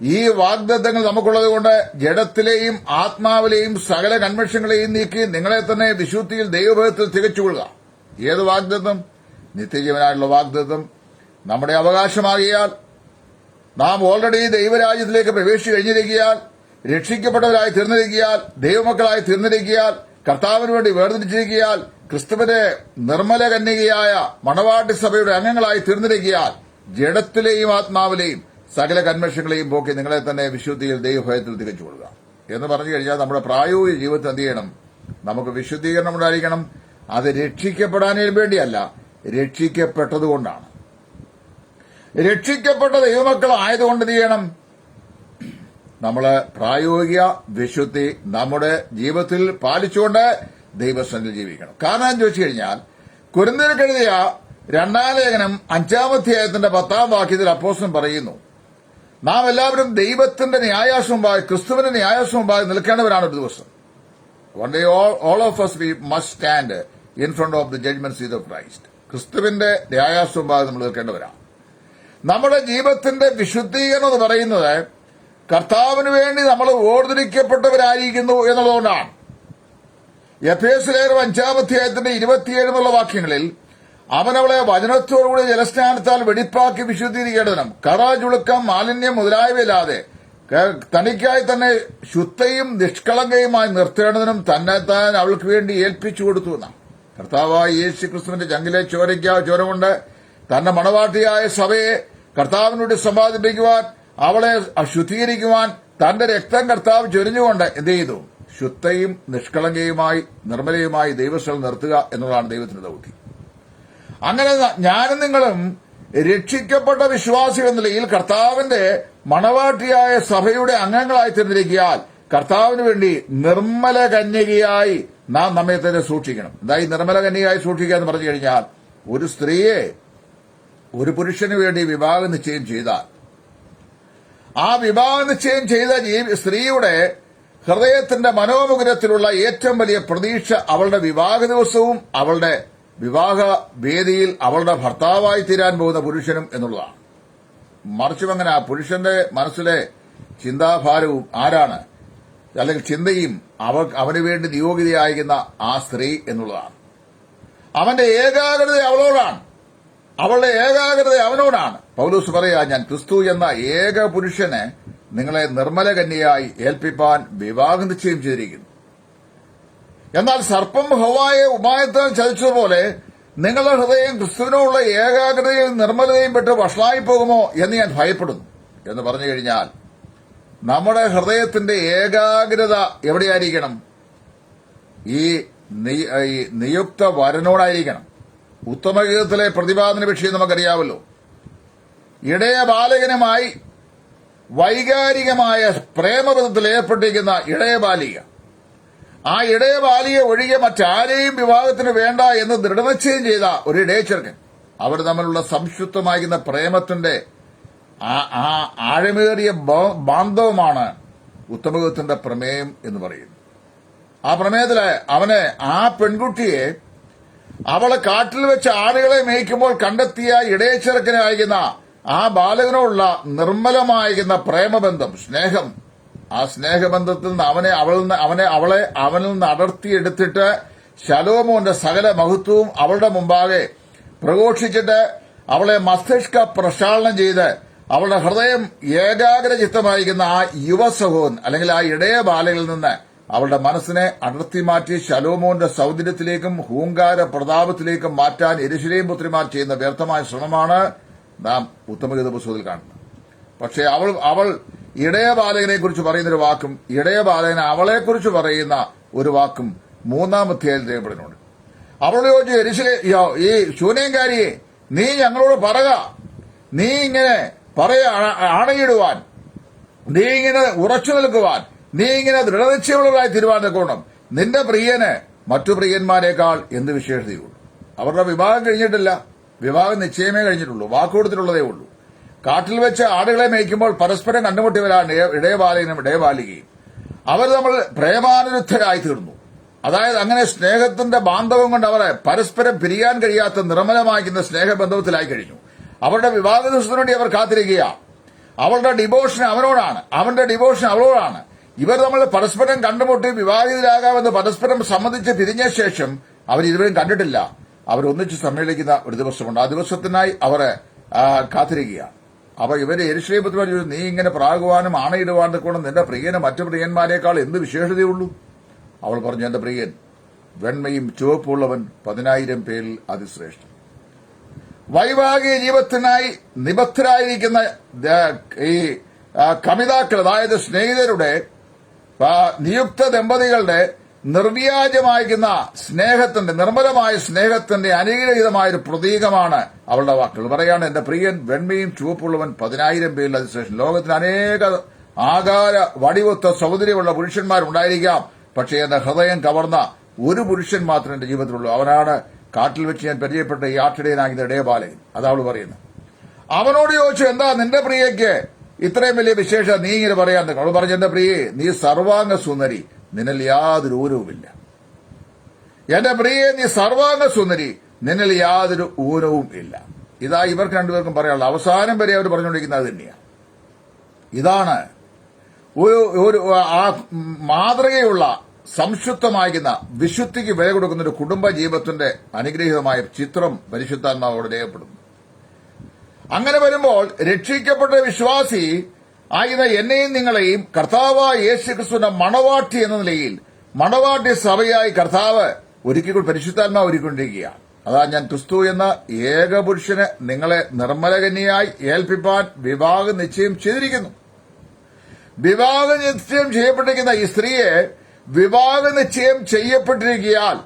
ഈ വാഗ്ദത്തങ്ങൾ നമുക്കുള്ളതുകൊണ്ട് ജഡത്തിലെയും ആത്മാവിലെയും സകല കൺവെൻഷങ്ങളെയും നീക്കി നിങ്ങളെ തന്നെ വിശുദ്ധിയിൽ ദൈവഭയത്തിൽ തികച്ചുകൊള്ളുക. ഏത് വാഗ്ദത്തം? നിത്യജീവനായുള്ള വാഗ്ദത്തം നമ്മുടെ അവകാശമാകിയാൽ, നാം ഓൾറെഡി ദൈവരാജ്യത്തിലേക്ക് പ്രവേശിച്ചു കഴിഞ്ഞിരിക്കിയാൽ, രക്ഷിക്കപ്പെട്ടവരായി തീർന്നിരിക്കിയാൽ, ദൈവമക്കളായി തീർന്നിരിക്കിയാൽ, കർത്താവിന് വേണ്ടി വേർതിരിച്ചിരിക്കിയാൽ, ക്രിസ്തുവിന്റെ നിർമ്മല കന്യകയായ മണവാട്ടി സഭയുടെ അംഗങ്ങളായി തീർന്നിരിക്കിയാൽ, ജഡത്തിലെയും ആത്മാവിലെയും സകല കന്മഷങ്ങളെയും പോക്കി നിങ്ങളെ തന്നെ വിശുദ്ധിയിൽ ദൈവഭയത്തിൽ തികച്ചുകൊള്ളുക എന്ന് പറഞ്ഞു കഴിഞ്ഞാൽ നമ്മുടെ പ്രായോഗിക ജീവിതത്തിൽ എന്ത് ചെയ്യണം? നമുക്ക് വിശുദ്ധീകരണം ഉണ്ടായിരിക്കണം. അത് രക്ഷിക്കപ്പെടാനും വേണ്ടിയല്ല, രക്ഷിക്കപ്പെട്ടതുകൊണ്ടാണ്. രക്ഷിക്കപ്പെട്ട ദൈവമക്കളായതുകൊണ്ട് എന്ത് ചെയ്യണം? നമ്മള് പ്രായോഗിക വിശുദ്ധി നമ്മുടെ ജീവിതത്തിൽ പാലിച്ചുകൊണ്ട് ദൈവസന്നിധിയിൽ ജീവിക്കണം. കാരണം ചോദിച്ചു കഴിഞ്ഞാൽ, കൊരിന്ത്യർക്ക് എഴുതിയ 2-ാം ലേഖനം 5-ാം അധ്യായത്തിന്റെ 10-ാം വാക്യത്തിൽ അപ്പോസ്തലൻ പറയുന്നു, നാം എല്ലാവരും ദൈവത്തിന്റെ ന്യായാസമുമ്പായി, ക്രിസ്തുവിന്റെ ന്യായാസമുമ്പായി നിൽക്കേണ്ടവരാണ് ഒരു ദിവസം. One day all of us we must stand in front of the judgment seat of Christ. ക്രിസ്തുവിന്റെ ന്യായാസമുമ്പായി നമ്മൾ നിൽക്കേണ്ടവരാണ്. നമ്മുടെ ജീവിതത്തിന്റെ വിശുദ്ധീകരണം എന്ന് പറയുന്നത് കർത്താവിന് വേണ്ടി നമ്മൾ വേർതിരിക്കപ്പെട്ടവരായിരിക്കുന്നു എന്നുള്ളതുകൊണ്ടാണ്. എഫേസ്യ ലേഖനം 5-ാം അധ്യായത്തിന്റെ 27 വാക്യങ്ങളിൽ അവൻ അവളെ വചനത്തോടുകൂടി ജലസ്നാനത്താൽ വെടിപ്പാക്കി വിശുദ്ധീകരിക്കേണ്ടതിനും കറ, ചുളുക്കം, മാലിന്യം മുതലായവയില്ലാതെ തനിക്കായി തന്നെ ശുദ്ധയും നിഷ്കളങ്കയുമായി നിർത്തേണ്ടതിനും തന്നെത്താൻ അവൾക്ക് വേണ്ടി ഏൽപ്പിച്ചു കൊടുത്തു എന്നാണ്. കർത്താവായ യേശു ക്രിസ്തുവിന്റെ ചങ്കിലെ ചോര കൊണ്ട് തന്റെ മണവാട്ടിയായ സഭയെ കർത്താവിനോട് സമ്പാദിപ്പിക്കുവാൻ, അവളെ ശുദ്ധീകരിക്കുവാൻ തന്റെ രക്തം കർത്താവ് ചൊരിഞ്ഞുകൊണ്ട് എന്ത് ചെയ്തു? ശുദ്ധയും നിഷ്കളങ്കയുമായി നിർമ്മലയുമായി ദൈവസ്ഥലം നിർത്തുക എന്നുള്ളതാണ് ദൈവത്തിന്റെ ദൗത്യം. അങ്ങനെ ഞാനും നിങ്ങളും രക്ഷിക്കപ്പെട്ട വിശ്വാസികൾ എന്ന നിലയിൽ കർത്താവിന്റെ മണവാട്ടിയായ സഭയുടെ അംഗങ്ങളായി തീർന്നിരിക്കാൻ കർത്താവിന് വേണ്ടി നിർമ്മല കന്യകയായി നാം നമ്മെ തന്നെ സൂക്ഷിക്കണം. എന്തായി നിർമ്മല കന്യകയായി സൂക്ഷിക്കുക എന്ന് പറഞ്ഞു കഴിഞ്ഞാൽ, ഒരു സ്ത്രീയെ ഒരു പുരുഷന് വേണ്ടി വിവാഹ നിശ്ചയം ചെയ്താൽ ആ വിവാഹ നിശ്ചയം ചെയ്ത സ്ത്രീയുടെ ഹൃദയത്തിന്റെ മനോമുകുരത്തിലുള്ള ഏറ്റവും വലിയ പ്രതീക്ഷ അവളുടെ വിവാഹ ദിവസവും അവളുടെ വിവാഹ വേദിയിൽ അവളുടെ ഭർത്താവായി തീരാൻ പോകുന്ന പുരുഷനും എന്നുള്ളതാണ്. മറിച്ചും അങ്ങനെ ആ പുരുഷന്റെ മനസ്സിലെ ചിന്താഭാരവും ആരാണ്, അല്ലെങ്കിൽ ചിന്തയും അവന് വേണ്ടി നിയോഗിതയായിരിക്കുന്ന ആ സ്ത്രീ എന്നുള്ളതാണ്. അവന്റെ ഏകാഗ്രത അവളോടാണ്, അവളുടെ ഏകാഗ്രത അവനോടാണ്. പൗലോസ് പറയാ, ഞാൻ ക്രിസ്തു എന്ന ഏക പുരുഷനെ നിങ്ങളെ നിർമ്മല കന്യയായി ഏൽപ്പിപ്പാൻ വിവാഹം നിശ്ചയം ചെയ്തിരിക്കുന്നു. എന്നാൽ സർപ്പം ഹവ്വായെ ഉപായത്താൽ ചതിച്ചതുപോലെ നിങ്ങളുടെ ഹൃദയം ക്രിസ്തുവിനോടുള്ള ഏകാഗ്രതയും നിർമ്മലതയും പെട്ട് വഷളായി പോകുമോ എന്ന് ഞാൻ ഭയപ്പെടുന്നു. എന്ന് പറഞ്ഞു കഴിഞ്ഞാൽ നമ്മുടെ ഹൃദയത്തിന്റെ ഏകാഗ്രത എവിടെയായിരിക്കണം? ഈ നിയുക്ത വരനോടായിരിക്കണം. ഉത്തമഗീതത്തിലെ പ്രതിപാദന വിഷയം നമുക്കറിയാമല്ലോ. ഇടയ ബാലകനുമായി വൈകാരികമായ പ്രേമബന്ധത്തിൽ ഏർപ്പെട്ടിരിക്കുന്ന ഇടയ ബാലിക, ആ ഇടയ ബാലിക ഒഴികെ മറ്റാരെയും വിവാഹത്തിന് വേണ്ട എന്ന് ദൃഢനിശ്ചയം ചെയ്ത ഒരു ഇടയച്ചെറുക്കൻ, അവർ തമ്മിലുള്ള സംശുദ്ധമായിരുന്ന പ്രേമത്തിന്റെ ആ ആഴമേറിയ ബാന്ധവമാണ് ഉത്തമഗീതത്തിന്റെ പ്രമേയം എന്ന് പറയുന്നു. ആ പ്രമേയത്തില് അവന് ആ പെൺകുട്ടിയെ അവളെ കാട്ടിൽ വെച്ച് ആടുകളെ മേയ്ക്കുമ്പോൾ കണ്ടെത്തിയ ഇടയച്ചിറക്കനായിരിക്കുന്ന ആ ബാലകനോടുള്ള നിർമ്മലമായിരിക്കുന്ന പ്രേമബന്ധം, സ്നേഹം, ആ സ്നേഹബന്ധത്തിൽ നിന്ന് അവനിൽ നിന്ന് അടർത്തിയെടുത്തിട്ട് ശലോമോന്റെ സകല മഹത്വവും അവളുടെ മുമ്പാകെ പ്രഘോഷിച്ചിട്ട് അവളെ മസ്തിഷ്ക പ്രക്ഷാളനം ചെയ്ത് അവളുടെ ഹൃദയം ഏകാഗ്രചിത്തമായിരിക്കുന്ന ആ യുവസഹോൻ അല്ലെങ്കിൽ ആ ഇടയ ബാലകളിൽ നിന്ന് അവളുടെ മനസ്സിനെ അടർത്തി മാറ്റി ശലോമോന്റെ സൗന്ദര്യത്തിലേക്കും ഹൂങ്കാര പ്രതാപത്തിലേക്കും മാറ്റാൻ യെരൂശലേം പുത്രിമാർ ചെയ്യുന്ന വ്യർത്ഥമായ ശ്രമമാണ് നാം ഉത്തമഗീത പുസ്തകത്തിൽ കാണുന്നത്. പക്ഷേ അവൾ ഇടയബാലകനെ കുറിച്ച് പറയുന്ന ഒരു വാക്കും ഇടയബാലകനെ അവളെക്കുറിച്ച് പറയുന്ന ഒരു വാക്കും 3-ാം അധ്യായത്തിൽ രേഖപ്പെടുന്നുണ്ട്. അവളോട് ചോദിച്ചു, ഈ ശൂന്യംകാരിയെ, നീ ഞങ്ങളോട് പറയുക, നീ ഇങ്ങനെ ആണയിടുവാൻ, നീ ഇങ്ങനെ ഉറച്ചു നിൽക്കുവാൻ, നീ ഇങ്ങനെ ദൃഢനിശ്ചയമുള്ളവരായി തീരുമാനിക്കണം, നിന്റെ പ്രിയന് മറ്റു പ്രിയന്മാരെക്കാൾ എന്ത് വിശേഷതയുള്ളൂ? അവരുടെ വിവാഹം കഴിഞ്ഞിട്ടില്ല, വിവാഹം നിശ്ചയമേ കഴിഞ്ഞിട്ടുള്ളൂ, വാക്കുകൊടുത്തിട്ടുള്ളതേ ഉള്ളൂ. കാട്ടിൽ വെച്ച് ആടുകളെ മേയ്ക്കുമ്പോൾ പരസ്പരം കണ്ടുമുട്ടിയവരാണ് ഇടയബാലകനും ഇടയബാലികയും. അവർ നമ്മൾ പ്രേമാനുരുദ്ധരായി തീർന്നു. അതായത് അങ്ങനെ സ്നേഹത്തിന്റെ ബാന്ധവം കൊണ്ട് അവരെ പരസ്പരം പിരിയാൻ കഴിയാത്ത നിർമ്മലമാക്കുന്ന സ്നേഹബന്ധത്തിലായി കഴിഞ്ഞു. അവരുടെ വിവാഹ ദിവസത്തിനു വേണ്ടി അവർ കാത്തിരിക്കുക. അവളുടെ ഡിവോഷൻ അവനോടാണ്, അവന്റെ ഡിവോഷൻ അവളോടാണ്. ഇവർ നമ്മൾ പരസ്പരം കണ്ടുമുട്ടി വിവാഹിതരാകാമെന്ന് പരസ്പരം സമ്മതിച്ച് പിരിഞ്ഞ ശേഷം അവരിരുവരും കണ്ടിട്ടില്ല. അവരൊന്നിച്ച് സമ്മേളിക്കുന്ന ഒരു ദിവസമുണ്ട്. ആ ദിവസത്തിനായി അവർ കാത്തിരിക്കുകയാണ്. അപ്പൊ ഇവര് യെരൂശലേം പുത്രിമാർ ചോദിച്ചു, നീ ഇങ്ങനെ പ്രാകുവാനും ആണയിടുവാനും കൊണ്ട് നിന്റെ പ്രിയന് മറ്റു പ്രിയന്മാരെക്കാൾ എന്ത് വിശേഷതയുള്ളൂ? അവൾ പറഞ്ഞു, എന്റെ പ്രിയൻ വെണ്മയും ചുവപ്പുള്ളവൻ 10,000 പേരിൽ അതിശ്രേഷ്ഠൻ. വൈവാഹിക ജീവിതത്തിനായി നിബദ്ധരായിരിക്കുന്ന ഈ കമിതാക്കൾ, അതായത് സ്നേഹിതരുടെ നിയുക്ത ദമ്പതികളുടെ നിർവ്യാജമായിരിക്കുന്ന സ്നേഹത്തിന്റെ, നിർമ്മലമായ സ്നേഹത്തിന്റെ അനുഗ്രഹീതമായൊരു പ്രതീകമാണ് അവളുടെ വാക്കുകൾ. പറയാണ്, എന്റെ പ്രിയൻ വെണ്മയും ചുവപ്പുള്ളവൻ 10,000 പേരിൽ അതിശ്രേഷ്ഠൻ. ലോകത്തിന് അനേക ആകാര വടിവൊത്ത സൗന്ദര്യമുള്ള പുരുഷന്മാരുണ്ടായിരിക്കാം, പക്ഷേ എന്റെ ഹൃദയം കവർന്ന ഒരു പുരുഷൻ മാത്രമേ എന്റെ ജീവിതത്തിലുള്ളൂ. അവനാണ് കാട്ടിൽ വെച്ച് ഞാൻ പരിചയപ്പെട്ട ഈ ആട്ടിടയനാകുന്ന ഇടയബാലകൻ. അതാണ് പറയുന്നത്. അവനോട് ചോദിച്ചു, എന്താ നിന്റെ പ്രിയയ്ക്ക് ഇത്രയും വലിയ വിശേഷം നീ ഇങ്ങനെ പറയാൻ? അവൾ പറഞ്ഞു, എന്റെ പ്രിയെ, നീ സർവാംഗ സുന്ദരി, നിന്നിൽ യാതൊരു ഊനവുമില്ല. എന്റെ പ്രിയെ, നീ സർവാംഗ സുന്ദരി, നിന്നിൽ യാതൊരു ഊനവും ഇല്ല. ഇതാ ഇവർക്ക് രണ്ടുപേർക്കും പറയാനുള്ള അവസാനം വരെ അവർ പറഞ്ഞുകൊണ്ടിരിക്കുന്നത് തന്നെയാണ്. ഇതാണ് ഒരു ആ മാതൃകയുള്ള സംശുദ്ധമാകുന്ന വിശുദ്ധിക്ക് വില കൊടുക്കുന്ന ഒരു കുടുംബ ജീവിതത്തിന്റെ അനുഗ്രഹീതമായ ചിത്രം പരിശുദ്ധാത്മാവോട് രേഖപ്പെടുന്നു. അങ്ങനെ വരുമ്പോൾ രക്ഷിക്കപ്പെട്ട വിശ്വാസി ആയിരുന്ന എന്നെയും നിങ്ങളെയും കർത്താവായ യേശുക്രിസ്തുവിന്റെ മണവാട്ടി എന്ന നിലയിൽ മണവാട്ടി സഭയായി കർത്താവ് പരിശുദ്ധാത്മാവ് ഒരുക്കിക്കൊണ്ടിരിക്കുകയാണ്. അതാ ഞാൻ ക്രിസ്തു എന്ന ഏകപുരുഷന് നിങ്ങളെ നിർമ്മലകന്യായി ഏൽപ്പിപ്പാൻ വിവാഹ നിശ്ചയം ചെയ്തിരിക്കുന്നു. വിവാഹ നിശ്ചയം ചെയ്യപ്പെട്ടിരിക്കുന്ന ഈ സ്ത്രീയെ വിവാഹ നിശ്ചയം ചെയ്യപ്പെട്ടിരിക്കയാൽ,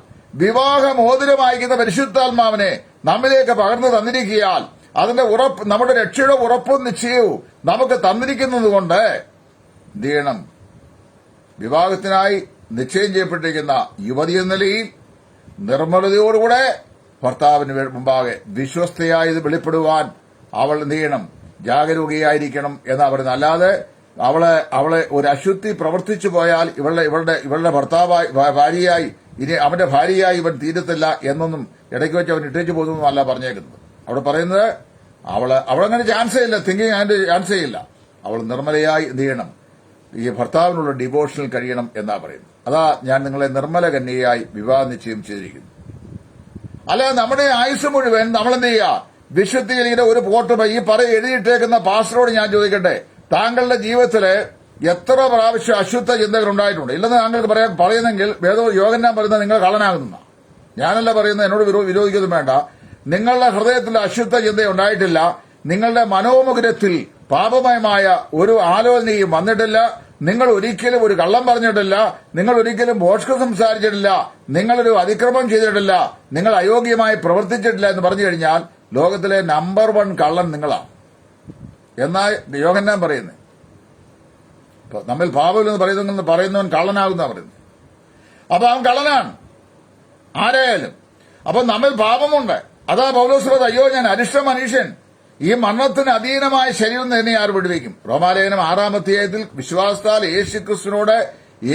വിവാഹമോതിരമായിരിക്കുന്ന പരിശുദ്ധാത്മാവിനെ നമ്മിലേക്ക് പകർന്നു തന്നിരിക്കയാൽ, അതിന്റെ ഉറപ്പ്, നമ്മുടെ രക്ഷയുടെ ഉറപ്പും നിശ്ചയവും നമുക്ക് തന്നിരിക്കുന്നതുകൊണ്ട് എന്ത് ചെയ്യണം? വിവാഹത്തിനായി നിശ്ചയം ചെയ്യപ്പെട്ടിരിക്കുന്ന യുവതി എന്ന നിലയിൽ നിർമ്മലതയോടുകൂടെ ഭർത്താവിന് മുമ്പാകെ വിശ്വസ്തയായി വെളിപ്പെടുവാൻ അവൾ എന്ത് ചെയ്യണം? ജാഗരൂകയായിരിക്കണം എന്ന് പറയുന്നത്. അല്ലാതെ അവളെ ഒരു അശുദ്ധി പ്രവർത്തിച്ചു പോയാൽ ഇവളുടെ ഭർത്താവായി ഭാര്യയായി ഇനി അവന്റെ ഭാര്യയായി ഇവൻ തീരത്തില്ല എന്നൊന്നും ഇടയ്ക്ക് വെച്ച് അവൻ ഇട്ടേച്ചു പോകുന്നല്ല പറഞ്ഞേക്കുന്നത്. അവിടെ പറയുന്നത് അവളങ്ങനെ ചാൻസേ ഇല്ല, തിങ്കിങ് അതിന്റെ ചാൻസേ ഇല്ല. അവൾ നിർമ്മലയായി എന്ത് ചെയ്യണം? ഈ ഭർത്താവിനുള്ള ഡിവോഷനിൽ കഴിയണം എന്നാ പറയുന്നത്. അതാ ഞാൻ നിങ്ങളെ നിർമ്മല കന്യയായി വിവാഹ നിശ്ചയം ചെയ്തിരിക്കുന്നു. അല്ലാതെ നമ്മുടെ ആയുസ് മുഴുവൻ നമ്മളെന്ത് ചെയ്യുക? വിശുദ്ധിയിൽ ഇങ്ങനെ ഒരു പോട്ട് ഈ എഴുതിയിട്ടേക്കുന്ന പാസ്റ്ററോട് ഞാൻ ചോദിക്കട്ടെ, താങ്കളുടെ ജീവിതത്തില് എത്ര പ്രാവശ്യം അശുദ്ധ ചിന്തകൾ ഉണ്ടായിട്ടുണ്ട്? ഇല്ലെന്ന് താങ്കൾക്ക് പറയുന്നെങ്കിൽ യോഹന്നാൻ പറയുന്നത് നിങ്ങൾ കള്ളനാകുന്ന. ഞാനല്ല പറയുന്നത്, എന്നോട് വിരോധിക്കൊന്നും വേണ്ട. നിങ്ങളുടെ ഹൃദയത്തിൽ അശുദ്ധ ചിന്ത ഉണ്ടായിട്ടില്ല, നിങ്ങളുടെ മനോമുഖരത്തിൽ പാപമയമായ ഒരു ആലോചനയും വന്നിട്ടില്ല, നിങ്ങൾ ഒരിക്കലും ഒരു കള്ളം പറഞ്ഞിട്ടില്ല, നിങ്ങൾ ഒരിക്കലും ഭോഷ്കം സംസാരിച്ചിട്ടില്ല, നിങ്ങളൊരു അതിക്രമം ചെയ്തിട്ടില്ല, നിങ്ങൾ അയോഗ്യമായി പ്രവർത്തിച്ചിട്ടില്ല എന്ന് പറഞ്ഞു കഴിഞ്ഞാൽ ലോകത്തിലെ നമ്പർ 1 കള്ളൻ നിങ്ങളാണ് എന്നാ യോഹന്നാൻ പറയുന്നത്. നമ്മിൽ പാപമില്ലെന്ന് പറയുന്നവൻ കള്ളനാകുന്ന പറയുന്നത്. അപ്പൊ അവൻ കള്ളനാണ് ആരായാലും. അപ്പൊ നമ്മിൽ പാപമുണ്ട്. അതാ പൗലോസ് പറഞ്ഞത്, അയ്യോ ഞാൻ അരിഷ്ട മനുഷ്യൻ, ഈ മരണത്തിന് അധീനമായ ശരീരം തന്നെ ആർ വിടുവിക്കും? റോമാലേഖനം 6-ാം അധ്യായത്തിൽ വിശ്വാസത്താൽ യേശുക്രിസ്തുവിനോട്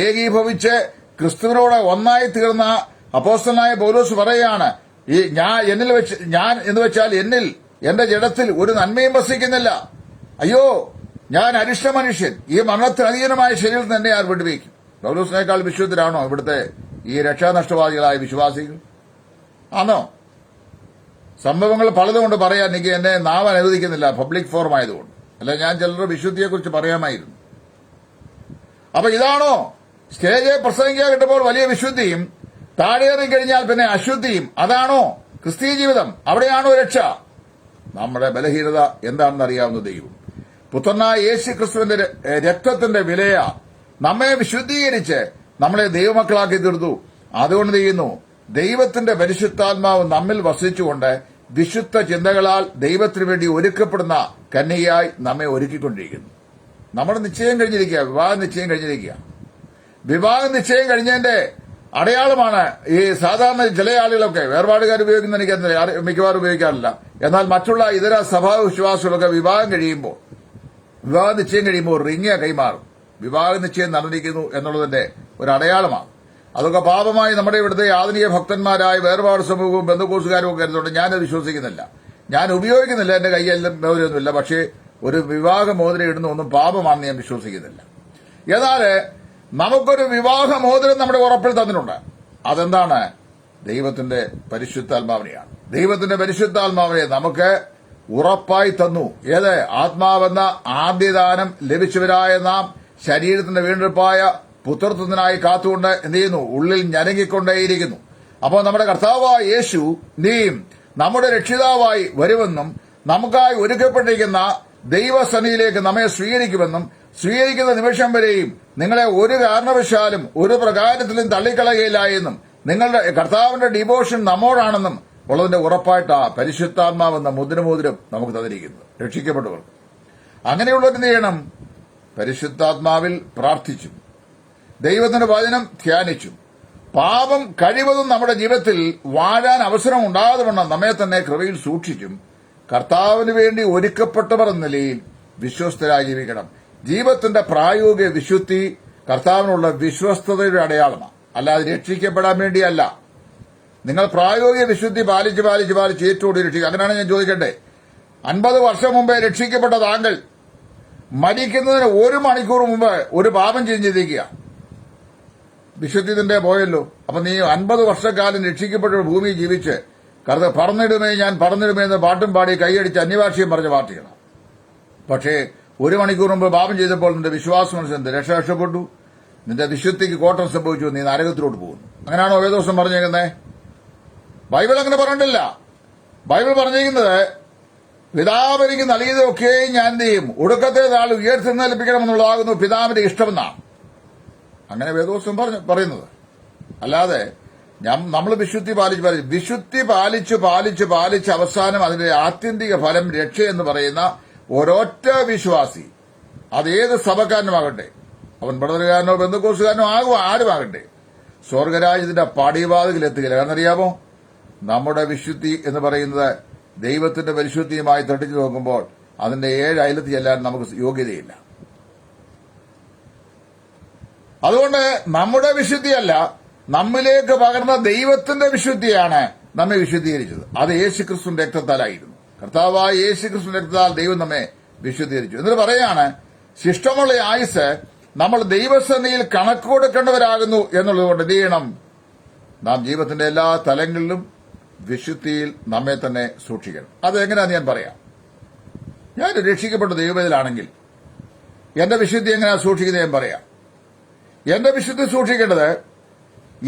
ഏകീഭവിച്ച് ക്രിസ്തുവിനോട് ഒന്നായി തീർന്ന അപ്പോസ്തലനായ പൗലോസ് പറയുകയാണ്, ഈ ഞാൻ എന്ന് വെച്ചാൽ എന്നിൽ എന്റെ ജഡത്തിൽ ഒരു നന്മയും വസിക്കുന്നില്ല. അയ്യോ, ഞാൻ അരിഷ്ട മനുഷ്യൻ, ഈ മരണത്തിന് അധീനമായ ശരീരം തന്നെ ആർ വിടുവിക്കും? പൗലോസിനേക്കാൾ വിശുദ്ധരാണോ ഇവിടുത്തെ ഈ രക്ഷാനഷ്ടവാദികളായ വിശ്വാസികൾ? ആണോ? സംഭവങ്ങൾ പലതും കൊണ്ട് പറയാൻ എനിക്ക് എന്നെ നാവ് അനുവദിക്കുന്നില്ല, പബ്ലിക് ഫോറം ആയതുകൊണ്ട്. അല്ല, ഞാൻ ചിലരുടെ വിശുദ്ധിയെക്കുറിച്ച് പറയാമായിരുന്നു. അപ്പൊ ഇതാണോ സ്റ്റേജിൽ പ്രസംഗിക്കാൻ കിട്ടുമ്പോൾ വലിയ വിശുദ്ധിയും താഴേറി കഴിഞ്ഞാൽ പിന്നെ അശുദ്ധിയും? അതാണോ ക്രിസ്തീയ ജീവിതം? അവിടെയാണോ രക്ഷ? നമ്മുടെ ബലഹീനത എന്താണെന്ന് അറിയാവുന്ന ദൈവം പുത്രനായ യേശു ക്രിസ്തുവിന്റെ രക്തത്തിന്റെ വിലയാ നമ്മെ വിശുദ്ധീകരിച്ച് നമ്മളെ ദൈവമക്കളാക്കി തീർത്തു. അതുകൊണ്ട് ചെയ്യുന്നു, ദൈവത്തിന്റെ പരിശുദ്ധാത്മാവ് നമ്മിൽ വസിച്ചുകൊണ്ട് വിശുദ്ധ ചിന്തകളാൽ ദൈവത്തിനു വേണ്ടി ഒരുക്കപ്പെടുന്ന കന്യകയായി നമ്മെ ഒരുക്കിക്കൊണ്ടിരിക്കുന്നു. നമ്മുടെ നിശ്ചയം കഴിഞ്ഞിരിക്കുക, വിവാഹ നിശ്ചയം കഴിഞ്ഞിരിക്കുക. വിവാഹ നിശ്ചയം കഴിഞ്ഞതിന്റെ അടയാളമാണ് ഈ സാധാരണ ചില ആളുകളൊക്കെ, വേർപാടുകാർ ഉപയോഗിക്കുന്ന എനിക്ക് മിക്കവാറും ഉപയോഗിക്കാറില്ല, എന്നാൽ മറ്റുള്ള ഇതര സഭാ വിശ്വാസികളൊക്കെ വിവാഹ നിശ്ചയം കഴിയുമ്പോൾ റിങ് കൈമാറും. വിവാഹ നിശ്ചയം നടന്നിരിക്കുന്നു എന്നുള്ളതിന്റെ ഒരു അടയാളമാണ്. അതൊക്കെ പാപമായി നമ്മുടെ ഇവിടുത്തെ ആധുനിക ഭക്തന്മാരായ വേർപാട് സമൂഹവും ബന്ധുക്കോസുകാരും ഒക്കെ കരുതുകൊണ്ട് ഞാനത് വിശ്വസിക്കുന്നില്ല. ഞാൻ ഉപയോഗിക്കുന്നില്ല, എന്റെ കയ്യെല്ലാം മോതിരമൊന്നുമില്ല. പക്ഷേ ഒരു വിവാഹ മോതിരം ഇടുന്ന ഒന്നും പാപമാണെന്ന് ഞാൻ വിശ്വസിക്കുന്നില്ല. എന്നാൽ നമുക്കൊരു വിവാഹ മോതിരം നമ്മുടെ ഉറപ്പിൽ തന്നിട്ടുണ്ട്. അതെന്താണ്? ദൈവത്തിന്റെ പരിശുദ്ധാത്മാവിനെയാണ്. ദൈവത്തിന്റെ പരിശുദ്ധാത്മാവിനെ നമുക്ക് ഉറപ്പായി തന്നു. ഏത്? ആത്മാവെന്ന ആദ്യദാനം ലഭിച്ചവരായ നാം ശരീരത്തിന്റെ വീണ്ടെടുപ്പായ പുത്രത്വത്തിനായി കാത്തുകൊണ്ട് എന്ത് ചെയ്യുന്നു? ഉള്ളിൽ ഞരങ്ങിക്കൊണ്ടേയിരിക്കുന്നു. അപ്പോൾ നമ്മുടെ കർത്താവായ യേശു നീയും നമ്മുടെ രക്ഷിതാവായി വരുമെന്നും നമുക്കായി ഒരുക്കപ്പെട്ടിരിക്കുന്ന ദൈവസന്നിധിയിലേക്ക് നമ്മെ സ്വീകരിക്കുമെന്നും സ്വീകരിക്കുന്ന നിമിഷം വരെയും നിങ്ങളെ ഒരു കാരണവശാലും ഒരു പ്രകാരത്തിലും തള്ളിക്കളയുകയില്ല എന്നും നിങ്ങളുടെ കർത്താവിന്റെ ഡിവോഷൻ നമ്മോടാണെന്നും ഉള്ളതിന്റെ ഉറപ്പായിട്ട് പരിശുദ്ധാത്മാവെന്ന മുദ്രമോതിരം നമുക്ക് തന്നിരിക്കുന്നു രക്ഷിക്കപ്പെട്ടവർക്ക്. അങ്ങനെയുള്ളവരെന്ത് ചെയ്യണം? പരിശുദ്ധാത്മാവിൽ പ്രാർത്ഥിച്ചും ദൈവത്തിന്റെ വചനം ധ്യാനിച്ചും പാപം കഴിവതും നമ്മുടെ ജീവിതത്തിൽ വാഴാൻ അവസരം ഉണ്ടാകാതെ നമ്മെ തന്നെ കൃപയിൽ സൂക്ഷിച്ചും കർത്താവിന് വേണ്ടി ഒരുക്കപ്പെട്ടവർ എന്ന നിലയിൽ വിശ്വസ്തരായി ജീവിക്കണം. ജീവിതത്തിന്റെ പ്രായോഗിക വിശുദ്ധി കർത്താവിനുള്ള വിശ്വസ്തതയുടെ അടയാളമാണ്, അല്ലാതെ രക്ഷിക്കപ്പെടാൻ വേണ്ടിയല്ല. നിങ്ങൾ പ്രായോഗിക വിശുദ്ധി പാലിച്ച് ഏറ്റവും രക്ഷിക്കുക. അങ്ങനെയാണ് ഞാൻ ചോദിക്കട്ടെ, 50 വർഷം മുമ്പേ രക്ഷിക്കപ്പെട്ട താങ്കൾ മരിക്കുന്നതിന് 1 മണിക്കൂർ മുമ്പ് ഒരു പാപം ചെയ്തിരിക്കുക, വിശുദ്ധി പോയല്ലോ. അപ്പൊ നീ 50 വർഷക്കാലം രക്ഷിക്കപ്പെട്ട ഭൂമിയിൽ ജീവിച്ച് ഞാൻ പറന്നിടുമേ എന്ന് പാട്ടും പാടി കൈയടിച്ച് അന്യഭാഷയും പറഞ്ഞ പാർട്ടികളാണ്. പക്ഷേ 1 മണിക്കൂർ മുമ്പ് പാപം ചെയ്തപ്പോൾ നിന്റെ വിശ്വാസം അനുസരിച്ച് രക്ഷപ്പെട്ടു, നിന്റെ വിശുദ്ധിക്ക് കോട്ടം സംഭവിച്ചു, നീ നരകത്തിലോട്ട് പോകുന്നു. അങ്ങനെയാണോ വേദോസം പറഞ്ഞേക്കുന്നത്? ബൈബിൾ അങ്ങനെ പറഞ്ഞിട്ടില്ല. ബൈബിൾ പറഞ്ഞിരിക്കുന്നത് പിതാവ് എനിക്ക് നൽകിയതൊക്കെയും ഞാൻ എന്ത് ചെയ്യും? ഒടുക്കത്തെ നാൾ ഉയർത്തെഴുന്നേൽപ്പിക്കണമെന്നുള്ളതാകുന്നു പിതാവിന്റെ ഇഷ്ടമെന്നാണ്. അങ്ങനെ വേദോസം പറയുന്നത്. അല്ലാതെ നമ്മൾ വിശുദ്ധി പാലിച്ച് അവസാനം അതിന്റെ ആത്യന്തിക ഫലം രക്ഷ എന്ന് പറയുന്ന ഒരൊറ്റ വിശ്വാസി, അതേത് സഭക്കാരനുമാകട്ടെ, അവൻ ബ്രദറുകാരനോ ബന്ധുക്കോസുകാരനോ ആരുമാകട്ടെ, സ്വർഗരാജ്യത്തിന്റെ പടിവാതിലെത്തുകയില്ല. എന്നറിയാമോ? നമ്മുടെ വിശുദ്ധി എന്ന് പറയുന്നത് ദൈവത്തിന്റെ പരിശുദ്ധിയുമായി തട്ടിച്ചു നോക്കുമ്പോൾ അതിന്റെ 7 അയലത്ത് ചെല്ലാൻ നമുക്ക് യോഗ്യതയില്ല. അതുകൊണ്ട് നമ്മുടെ വിശുദ്ധിയല്ല, നമ്മിലേക്ക് പകർന്ന ദൈവത്തിന്റെ വിശുദ്ധിയാണ് നമ്മെ വിശുദ്ധീകരിച്ചത്. അത് യേശുക്രിസ്തുവിന്റെ രക്തത്താലായിരുന്നു. കർത്താവായ യേശുക്രിസ്തുവിന്റെ രക്തത്താൽ ദൈവം നമ്മെ വിശുദ്ധീകരിച്ചു. എന്നിട്ട് പറയാണ്, ശിഷ്ടമുള്ള ആയുസ് നമ്മൾ ദൈവസന്നിധിയിൽ കണക്ക് കൊടുക്കേണ്ടവരാകുന്നു എന്നുള്ളതുകൊണ്ട് എന്ത് ചെയ്യണം? നാം ജീവിതത്തിന്റെ എല്ലാ തലങ്ങളിലും വിശുദ്ധിയിൽ നമ്മെ തന്നെ സൂക്ഷിക്കണം. അതെങ്ങനെയാന്ന് ഞാൻ പറയാം. ഞാൻ രക്ഷിക്കപ്പെട്ട ദൈവത്തിലാണെങ്കിൽ എന്റെ വിശുദ്ധി എങ്ങനെയാണ് സൂക്ഷിക്കുന്നത് ഞാൻ പറയാം. എന്റെ വിശുദ്ധി സൂക്ഷിക്കേണ്ടത്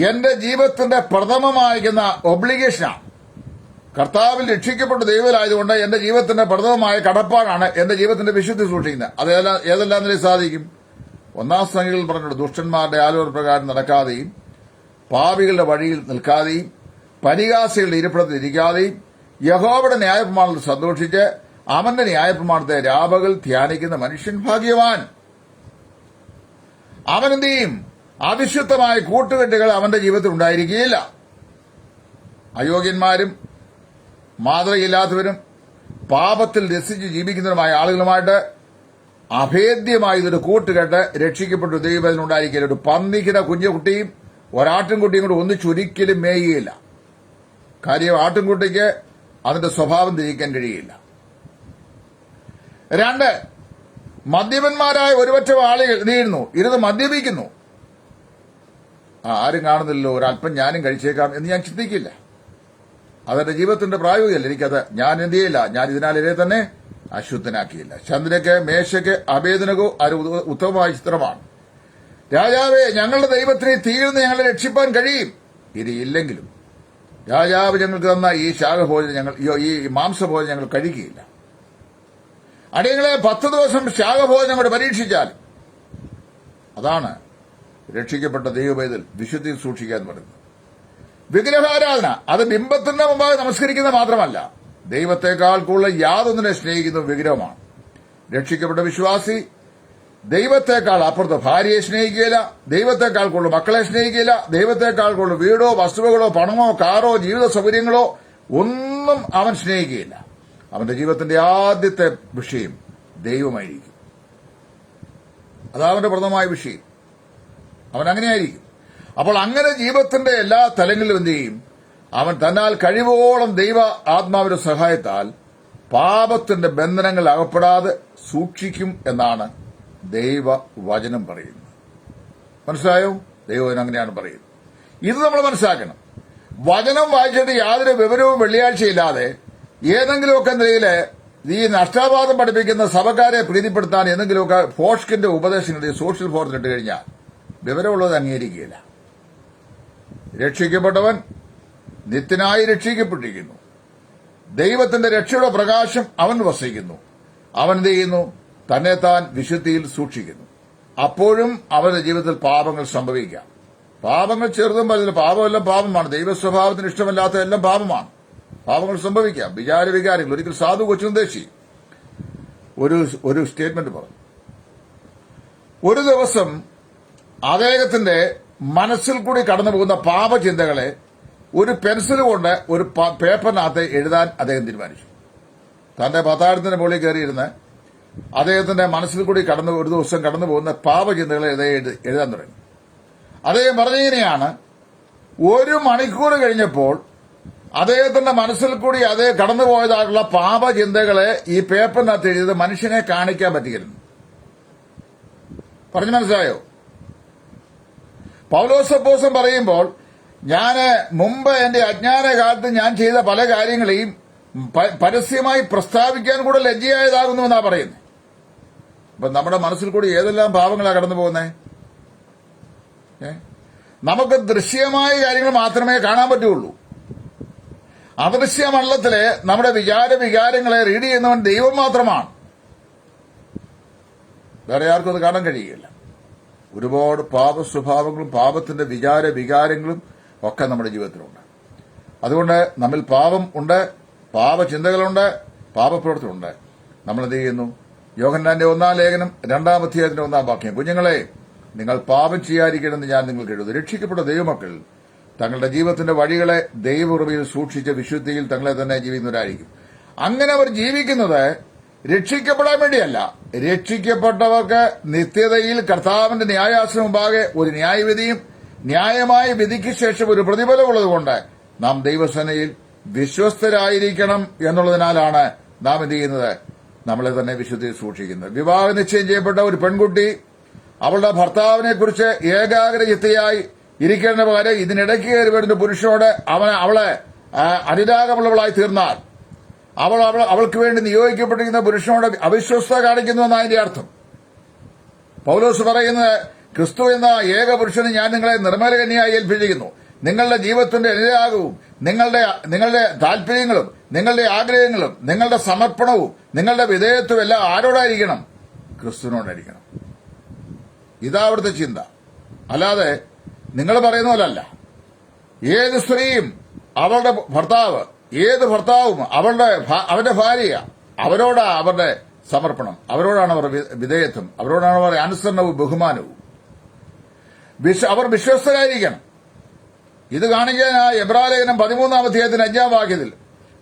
എന്റെ ജീവിതത്തിന്റെ പ്രഥമമായിരിക്കുന്ന ഒബ്ലിഗേഷനാണ്. കർത്താവിൽ രക്ഷിക്കപ്പെട്ട ദൈവത്തിലായതുകൊണ്ട് എന്റെ ജീവിതത്തിന്റെ പ്രഥമമായ കടപ്പാടാണ് എന്റെ ജീവിതത്തിന്റെ വിശുദ്ധി സൂക്ഷിക്കുന്നത്. ഏതെല്ലാം നിലയിൽ സാധിക്കും? 1-ാം സംഖ്യകളിൽ പറഞ്ഞിട്ടുണ്ട്, ദുഷ്ടന്മാരുടെ ആലോചന പ്രകാരം നടക്കാതെയും പാപികളുടെ വഴിയിൽ നിൽക്കാതെയും പരിഹാസികളുടെ ഇരിപ്പിടത്തിൽ ഇരിക്കാതെയും യഹോവയുടെ ന്യായപ്രമാണത്തിൽ സന്തോഷിച്ച് അവന്റെ ന്യായപ്രമാണത്തെ രാപകൽ ധ്യാനിക്കുന്ന മനുഷ്യൻ ഭാഗ്യവാൻ. അവനെന്ത് ചെയ്യും? അവിശുദ്ധമായ കൂട്ടുകെട്ടുകൾ അവന്റെ ജീവിതത്തിൽ ഉണ്ടായിരിക്കുകയില്ല. അയോഗ്യന്മാരും മാതൃകയില്ലാത്തവരും പാപത്തിൽ രസിച്ച് ജീവിക്കുന്നവരുമായ ആളുകളുമായിട്ട് അഭേദ്യമായ ഇതൊരു കൂട്ടുകെട്ട് രക്ഷിക്കപ്പെട്ട ദൈവത്തിനുണ്ടായിരിക്കില്ല. ഒരു പന്നിക്കിന്റെ കുഞ്ഞുകുട്ടിയും ഒരാട്ടിൻകുട്ടിയും കൂടെ ഒന്നിച്ചൊരിക്കലും മേയുകയില്ല. കാര്യം ആട്ടിൻകുട്ടിക്ക് അതിന്റെ സ്വഭാവം തിരിക്കാൻ കഴിയില്ല. 2, മദ്യപന്മാരായ ഒരുപറ്റം ആളുകൾ ഇരുന്ന് മദ്യപിക്കുന്നു. ആരും കാണുന്നില്ലല്ലോ, ഒരല്പം ഞാനും കഴിച്ചേക്കാം എന്ന് ഞാൻ ചിന്തിക്കില്ല. അതെന്റെ ജീവിതത്തിന്റെ പ്രായോഗികമല്ല. എനിക്കത് ഞാൻ എന്ത് ചെയ്യില്ല, ഞാൻ ഇതിനാൽ ഇതേ തന്നെ അശുദ്ധനാക്കിയില്ല. ചന്ദ്രക്ക് മേശയ്ക്ക് അഭേദനകോ അത് ഉത്തമമായ ചിത്രമാണ്. രാജാവേ, ഞങ്ങളുടെ ദൈവത്തിന് തീയിൽ നിന്ന് ഞങ്ങളെ രക്ഷിപ്പാൻ കഴിയും. ഇനിയില്ലെങ്കിലും രാജാവ് ഞങ്ങൾക്ക് തന്ന ഈ ശാഖഭോജനം ഈ മാംസഭോജനം ഞങ്ങൾ കഴിക്കുകയില്ല. അടിയങ്ങളെ 10 ദിവസം ശാഖഭോജനം കൊണ്ട് പരീക്ഷിച്ചാൽ അതാണ് രക്ഷിക്കപ്പെട്ട ദൈവവേദൽ വിശുദ്ധിയിൽ സൂക്ഷിക്കാൻ പറയുന്നത്. വിഗ്രഹാരാധന അത് ബിംബത്തിന്റെ മുമ്പാകെ നമസ്കരിക്കുന്നത് മാത്രമല്ല, ദൈവത്തെക്കാൾ കൂടുതൽ യാതൊന്നിനെ സ്നേഹിക്കുന്ന വിഗ്രഹമാണ്. രക്ഷിക്കപ്പെട്ട വിശ്വാസി ദൈവത്തെക്കാൾ അപ്പുറത്ത് ഭാര്യയെ സ്നേഹിക്കുകയില്ല, ദൈവത്തെക്കാൾ കൂടുതൽ മക്കളെ സ്നേഹിക്കുകയില്ല, ദൈവത്തെക്കാൾ കൂടുതൽ വീടോ വസ്തുവകളോ പണമോ കാറോ ജീവിത സൗകര്യങ്ങളോ ഒന്നും അവൻ സ്നേഹിക്കുകയില്ല. അവന്റെ ജീവിതത്തിന്റെ ആദ്യത്തെ വിഷയം ദൈവമായിരിക്കും. അതാവന്റെ പ്രഥമമായ വിഷയം. അവൻ അങ്ങനെയായിരിക്കും. അപ്പോൾ അങ്ങനെ ജീവിതത്തിന്റെ എല്ലാ തലങ്ങളിലും എന്ത് ചെയ്യും? അവൻ തന്നാൽ കഴിവോളം ദൈവ ആത്മാവിന്റെ സഹായത്താൽ പാപത്തിന്റെ ബന്ധനങ്ങൾ അകപ്പെടാതെ സൂക്ഷിക്കും എന്നാണ് ദൈവവചനം പറയുന്നത്. മനസ്സിലായോ? ദൈവവചനം അങ്ങനെയാണ് പറയുന്നത്. ഇത് നമ്മൾ മനസ്സിലാക്കണം. വചനം വായിച്ചിട്ട് യാതൊരു വിവരവും വെള്ളിയാഴ്ചയില്ലാതെ ഏതെങ്കിലുമൊക്കെ നിലയിൽ ഈ നഷ്ടാപാതം പഠിപ്പിക്കുന്ന സഭക്കാരെ പ്രീതിപ്പെടുത്താൻ എന്തെങ്കിലുമൊക്കെ ഫോഷ്കിന്റെ ഉപദേശങ്ങൾ സോഷ്യൽ ഫോറത്തിലിട്ട് കഴിഞ്ഞാൽ വിവരമുള്ളത് അംഗീകരിക്കുകയില്ല. രക്ഷിക്കപ്പെട്ടവൻ നിത്യനായി രക്ഷിക്കപ്പെട്ടിരിക്കുന്നു. ദൈവത്തിന്റെ രക്ഷയുടെ പ്രകാശം അവൻ വസിക്കുന്നു. അവൻ എന്ത് ചെയ്യുന്നു? തന്നെത്താൻ വിശുദ്ധിയിൽ സൂക്ഷിക്കുന്നു. അപ്പോഴും അവന്റെ ജീവിതത്തിൽ പാപങ്ങൾ സംഭവിക്കാം. പാപങ്ങൾ ചെറുതും വലുതും, പാപമെല്ലാം പാപമാണ്. ദൈവസ്വഭാവത്തിന് ഇഷ്ടമല്ലാത്ത എല്ലാം പാപമാണ്. പാപങ്ങൾ സംഭവിക്കാം. വികാരങ്ങൾ. ഒരിക്കൽ സാധു കൊച്ചുദേശി ഒരു സ്റ്റേറ്റ്മെന്റ് പറഞ്ഞു. ഒരു ദിവസം അദ്ദേഹത്തിന്റെ മനസ്സിൽ കൂടി കടന്നു പോകുന്ന പാപചിന്തകളെ ഒരു പെൻസിൽ കൊണ്ട് ഒരു പേപ്പറിനകത്ത് എഴുതാൻ അദ്ദേഹം തീരുമാനിച്ചു. തന്റെ പത്താഴത്തിന്റെ മുകളിൽ കയറിയിരുന്ന് അദ്ദേഹത്തിന്റെ മനസ്സിൽ കൂടി ഒരു ദിവസം കടന്നു പോകുന്ന പാപചിന്തകളെ എഴുതാൻ തുടങ്ങി. അദ്ദേഹം പറഞ്ഞിങ്ങനെയാണ്, 1 മണിക്കൂർ കഴിഞ്ഞപ്പോൾ അദ്ദേഹത്തിന്റെ മനസ്സിൽ കൂടി അതേ കടന്നുപോയതായിട്ടുള്ള പാപചിന്തകളെ ഈ പേപ്പറിനകത്ത് എഴുതിയത് മനുഷ്യനെ കാണിക്കാൻ പറ്റിയിരുന്നു. പറഞ്ഞു മനസ്സിലായോ? പൗലോസപ്പോസൻ പറയുമ്പോൾ, ഞാൻ മുമ്പ് എന്റെ അജ്ഞാന കാലത്ത് ഞാൻ ചെയ്ത പല കാര്യങ്ങളെയും പരസ്യമായി പ്രസ്താവിക്കാൻ കൂടെ ലജ്ജയായതാകുന്നു എന്നാ പറയുന്നത്. അപ്പൊ നമ്മുടെ മനസ്സിൽ കൂടി ഏതെല്ലാം പാപങ്ങളാണ് കടന്നു പോകുന്നത്? നമുക്ക് ദൃശ്യമായ കാര്യങ്ങൾ മാത്രമേ കാണാൻ പറ്റുള്ളൂ. അദൃശ്യ മണ്ഡലത്തിലെ നമ്മുടെ വികാരങ്ങളെ റീഡ് ചെയ്യുന്നവൻ ദൈവം മാത്രമാണ്. വേറെ ആർക്കും അത് കാണാൻ കഴിയുകയില്ല. ഒരുപാട് പാപ സ്വഭാവങ്ങളും പാപത്തിന്റെ വികാരങ്ങളും ഒക്കെ നമ്മുടെ ജീവിതത്തിലുണ്ട്. അതുകൊണ്ട് നമ്മിൽ പാപം ഉണ്ട്, പാപചിന്തകളുണ്ട്, പാപപ്രവൃത്തിയുണ്ട്. നമ്മൾ എന്ത് ചെയ്യുന്നു? യോഹന്നാന്റെ 1-ാം ലേഖനം 2-ാം അധ്യായത്തിന്റെ 1-ാം വാക്യം, കുഞ്ഞുങ്ങളെ, നിങ്ങൾ പാപം ചെയ്യാതിരിക്കണമെന്ന് ഞാൻ നിങ്ങൾക്ക് എഴുതുന്നു. രക്ഷിക്കപ്പെട്ട ദൈവമക്കൾ തങ്ങളുടെ ജീവിതത്തിന്റെ വഴികളെ ദൈവകൃപയിൽ സൂക്ഷിച്ച വിശുദ്ധിയിൽ തങ്ങളെ തന്നെ ജീവിക്കുന്നവരായിരിക്കും. അങ്ങനെ അവർ ജീവിക്കുന്നത് രക്ഷിക്കപ്പെടാൻ വേണ്ടിയല്ല, രക്ഷിക്കപ്പെട്ടവർക്ക് നിത്യതയിൽ കർത്താവിന്റെ ന്യായാസനം മുമ്പാകെ ഒരു ന്യായവിധിയും ന്യായമായ വിധിക്ക് ശേഷം ഒരു പ്രതിഫലമുള്ളതുകൊണ്ട് നാം ദൈവസേനയിൽ വിശ്വസ്തരായിരിക്കണം എന്നുള്ളതിനാലാണ് നാം എന്ത് ചെയ്യുന്നത്? നമ്മളെ തന്നെ വിശുദ്ധിയിൽ സൂക്ഷിക്കുന്നത്. വിവാഹ നിശ്ചയം ചെയ്യപ്പെട്ട ഒരു പെൺകുട്ടി അവളുടെ ഭർത്താവിനെ കുറിച്ച് ഏകാഗ്രചിത്തയായി ഇരിക്കേണ്ട പകരം ഇതിനിടയ്ക്ക് കയറി വരുന്ന പുരുഷനോട് അവളെ അനുരാഗമുള്ളവളായി തീർന്നാൽ അവൾക്ക് വേണ്ടി നിയോഗിക്കപ്പെട്ടിരിക്കുന്ന പുരുഷനോട് അവിശ്വസ്ത കാണിക്കുന്നു എന്നാണ് അതിന്റെ അർത്ഥം. പൗലോസ് പറയുന്നത്, ക്രിസ്തു എന്ന ഏക പുരുഷന് ഞാൻ നിങ്ങളെ നിർമ്മലകന്യായി ഏൽപ്പിച്ചിരിക്കുന്നു. നിങ്ങളുടെ ജീവിതത്തിന്റെ അനുരാഗവും നിങ്ങളുടെ താല്പര്യങ്ങളും നിങ്ങളുടെ ആഗ്രഹങ്ങളും നിങ്ങളുടെ സമർപ്പണവും നിങ്ങളുടെ വിധേയത്വം എല്ലാം ആരോടായിരിക്കണം? ക്രിസ്തുവിനോടായിരിക്കണം. ഇതാ അവിടുത്തെ ചിന്ത. അല്ലാതെ നിങ്ങൾ പറയുന്ന പോലല്ല. ഏത് സ്ത്രീയും അവളുടെ ഭർത്താവ്, ഏത് ഭർത്താവും അവന്റെ ഭാര്യ, അവരോടാണ് അവരുടെ സമർപ്പണം, അവരോടാണ് അവരുടെ വിധേയത്വം, അവരോടാണ് അവരുടെ അനുസരണവും ബഹുമാനവും. അവർ വിശ്വസ്തരായിരിക്കണം. ഇത് കാണിക്കാൻ എബ്രായലേഖനം 13-ാം അധ്യായത്തിന്റെ 5-ാം വാക്യത്തിൽ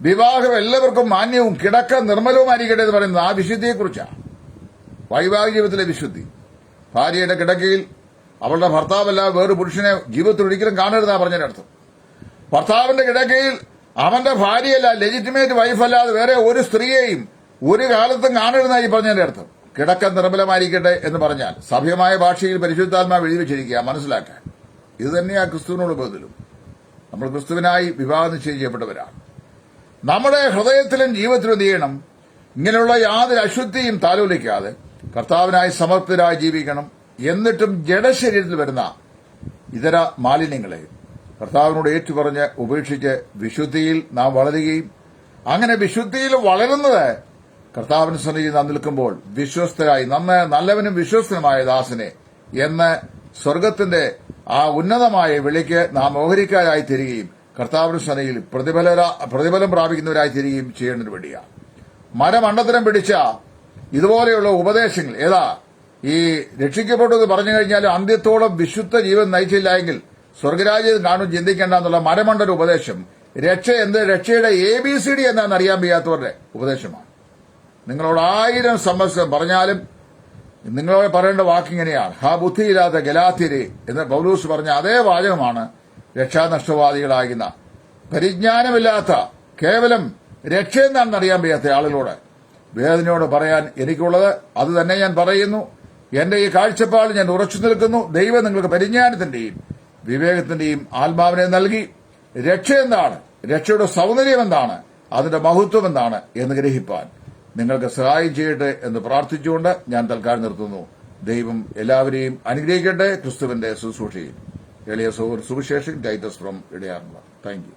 വിവാഹം എല്ലാവർക്കും മാന്യവും കിടക്ക നിർമ്മലവുമായിരിക്കട്ടെ എന്ന് പറയുന്നത് ആ വിശുദ്ധിയെക്കുറിച്ചാണ്. വൈവാഹിക ജീവിതത്തിലെ വിശുദ്ധി. ഭാര്യയുടെ കിടക്കയിൽ അവളുടെ ഭർത്താവല്ല വേറെ പുരുഷനെ ജീവിതത്തിൽ ഒരിക്കലും കാണരുതെന്നാണ് പറഞ്ഞതിനർത്ഥം. ഭർത്താവിന്റെ കിടക്കയിൽ അവന്റെ ഭാര്യയല്ല, ലെജിറ്റിമേറ്റ് വൈഫല്ലാതെ വേറെ ഒരു സ്ത്രീയെയും ഒരു കാലത്തും കാണരുതെന്നായി പറഞ്ഞതിന്റെ അർത്ഥം. കിടക്ക നിർമ്മലമായിരിക്കട്ടെ എന്ന് പറഞ്ഞാൽ സഭ്യമായ ഭാഷയിൽ പരിശുദ്ധാത്മാവ് എഴുതി വെച്ചിരിക്കുക, മനസ്സിലാക്കാൻ. ഇത് തന്നെയാണ് ക്രിസ്തുവിനോട് ബദലും. നമ്മൾ ക്രിസ്തുവിനായി വിവാഹം നിശ്ചയിക്കപ്പെട്ടവരാണ്. നമ്മുടെ ഹൃദയത്തിലും ജീവിതത്തിലും എന്ത് ചെയ്യണം? ഇങ്ങനെയുള്ള യാതൊരു അശുദ്ധിയും താലോലിക്കാതെ കർത്താവിനായി സമർപ്പിതരായി ജീവിക്കണം. എന്നിട്ടും ജഡശരീരത്തിൽ വരുന്ന ഇതര മാലിന്യങ്ങളെ കർത്താവിനോട് ഏറ്റുപറഞ്ഞ് ഉപേക്ഷിച്ച് വിശുദ്ധിയിൽ നാം വളരുകയും അങ്ങനെ വിശുദ്ധിയിൽ വളരുന്നത് കർത്താവിന് സന്നിധിയിൽ നാം നിൽക്കുമ്പോൾ വിശ്വസ്തരായി നല്ലവനും വിശ്വസ്തനുമായ ദാസനെ എന്ന് സ്വർഗത്തിന്റെ ആ ഉന്നതമായ വിളിക്ക് നാം ഓഹരിക്കാരായി തീരുകയും കർത്താവിന് സന്നിധിയിൽ പ്രതിഫലം പ്രാപിക്കുന്നവരായി തീരുകയും ചെയ്യുന്നതിന് വേണ്ടിയാണ്. മരമണ്ടത്തരം പിടിച്ച ഇതുപോലെയുള്ള ഉപദേശങ്ങൾ ഈ രക്ഷിക്കപ്പെട്ടു എന്ന് പറഞ്ഞു കഴിഞ്ഞാൽ അന്ത്യത്തോളം വിശുദ്ധ ജീവൻ നയിച്ചില്ല എങ്കിൽ സ്വർഗരാജ്യം കാണും ചിന്തിക്കേണ്ട എന്നുള്ള മരമണ്ടൊരു ഉപദേശം രക്ഷയുടെ ABCD എന്താണെന്ന് അറിയാൻ വയ്യാത്തവരുടെ ഉപദേശമാണ്. നിങ്ങളോട് 1000 സംവത്സരം പറഞ്ഞാലും നിങ്ങളോട് പറയേണ്ട വാക്കിങ്ങനെയാണ്, ഹാ ബുദ്ധിയില്ലാത്ത ഗലാത്യരെ എന്ന് പൗലൂസ് പറഞ്ഞ അതേ വാചകമാണ് രക്ഷാനഷ്ടവാദികളാകുന്ന പരിജ്ഞാനമില്ലാത്ത കേവലം രക്ഷയെന്താണെന്ന് അറിയാൻ വയ്യാത്ത ആളുകളോട് വേദനയോട് പറയാൻ എനിക്കുള്ളത് അത് തന്നെ ഞാൻ പറയുന്നു. എന്റെ ഈ കാഴ്ചപ്പാടിൽ ഞാൻ ഉറച്ചു നിൽക്കുന്നു. ദൈവം നിങ്ങൾക്ക് പരിജ്ഞാനത്തിന്റെയും വിവേകത്തിന്റെയും ആത്മാവിനെ നൽകി രക്ഷ എന്താണ്, രക്ഷയുടെ സൗന്ദര്യം എന്താണ്, അതിന്റെ മഹത്വം എന്താണ് എന്ന് ഗ്രഹിപ്പാൻ നിങ്ങൾക്ക് സഹായം ചെയ്യട്ടെ എന്ന് പ്രാർത്ഥിച്ചുകൊണ്ട് ഞാൻ തൽക്കാലം നിർത്തുന്നു. ദൈവം എല്ലാവരെയും അനുഗ്രഹിക്കട്ടെ. ക്രിസ്തുവിന്റെ ശുശ്രൂഷയിൽ എളിയ സുവിശേഷൻ ടൈറ്റസ് ഫ്രം ഇടയാറുള്ള. Thank U.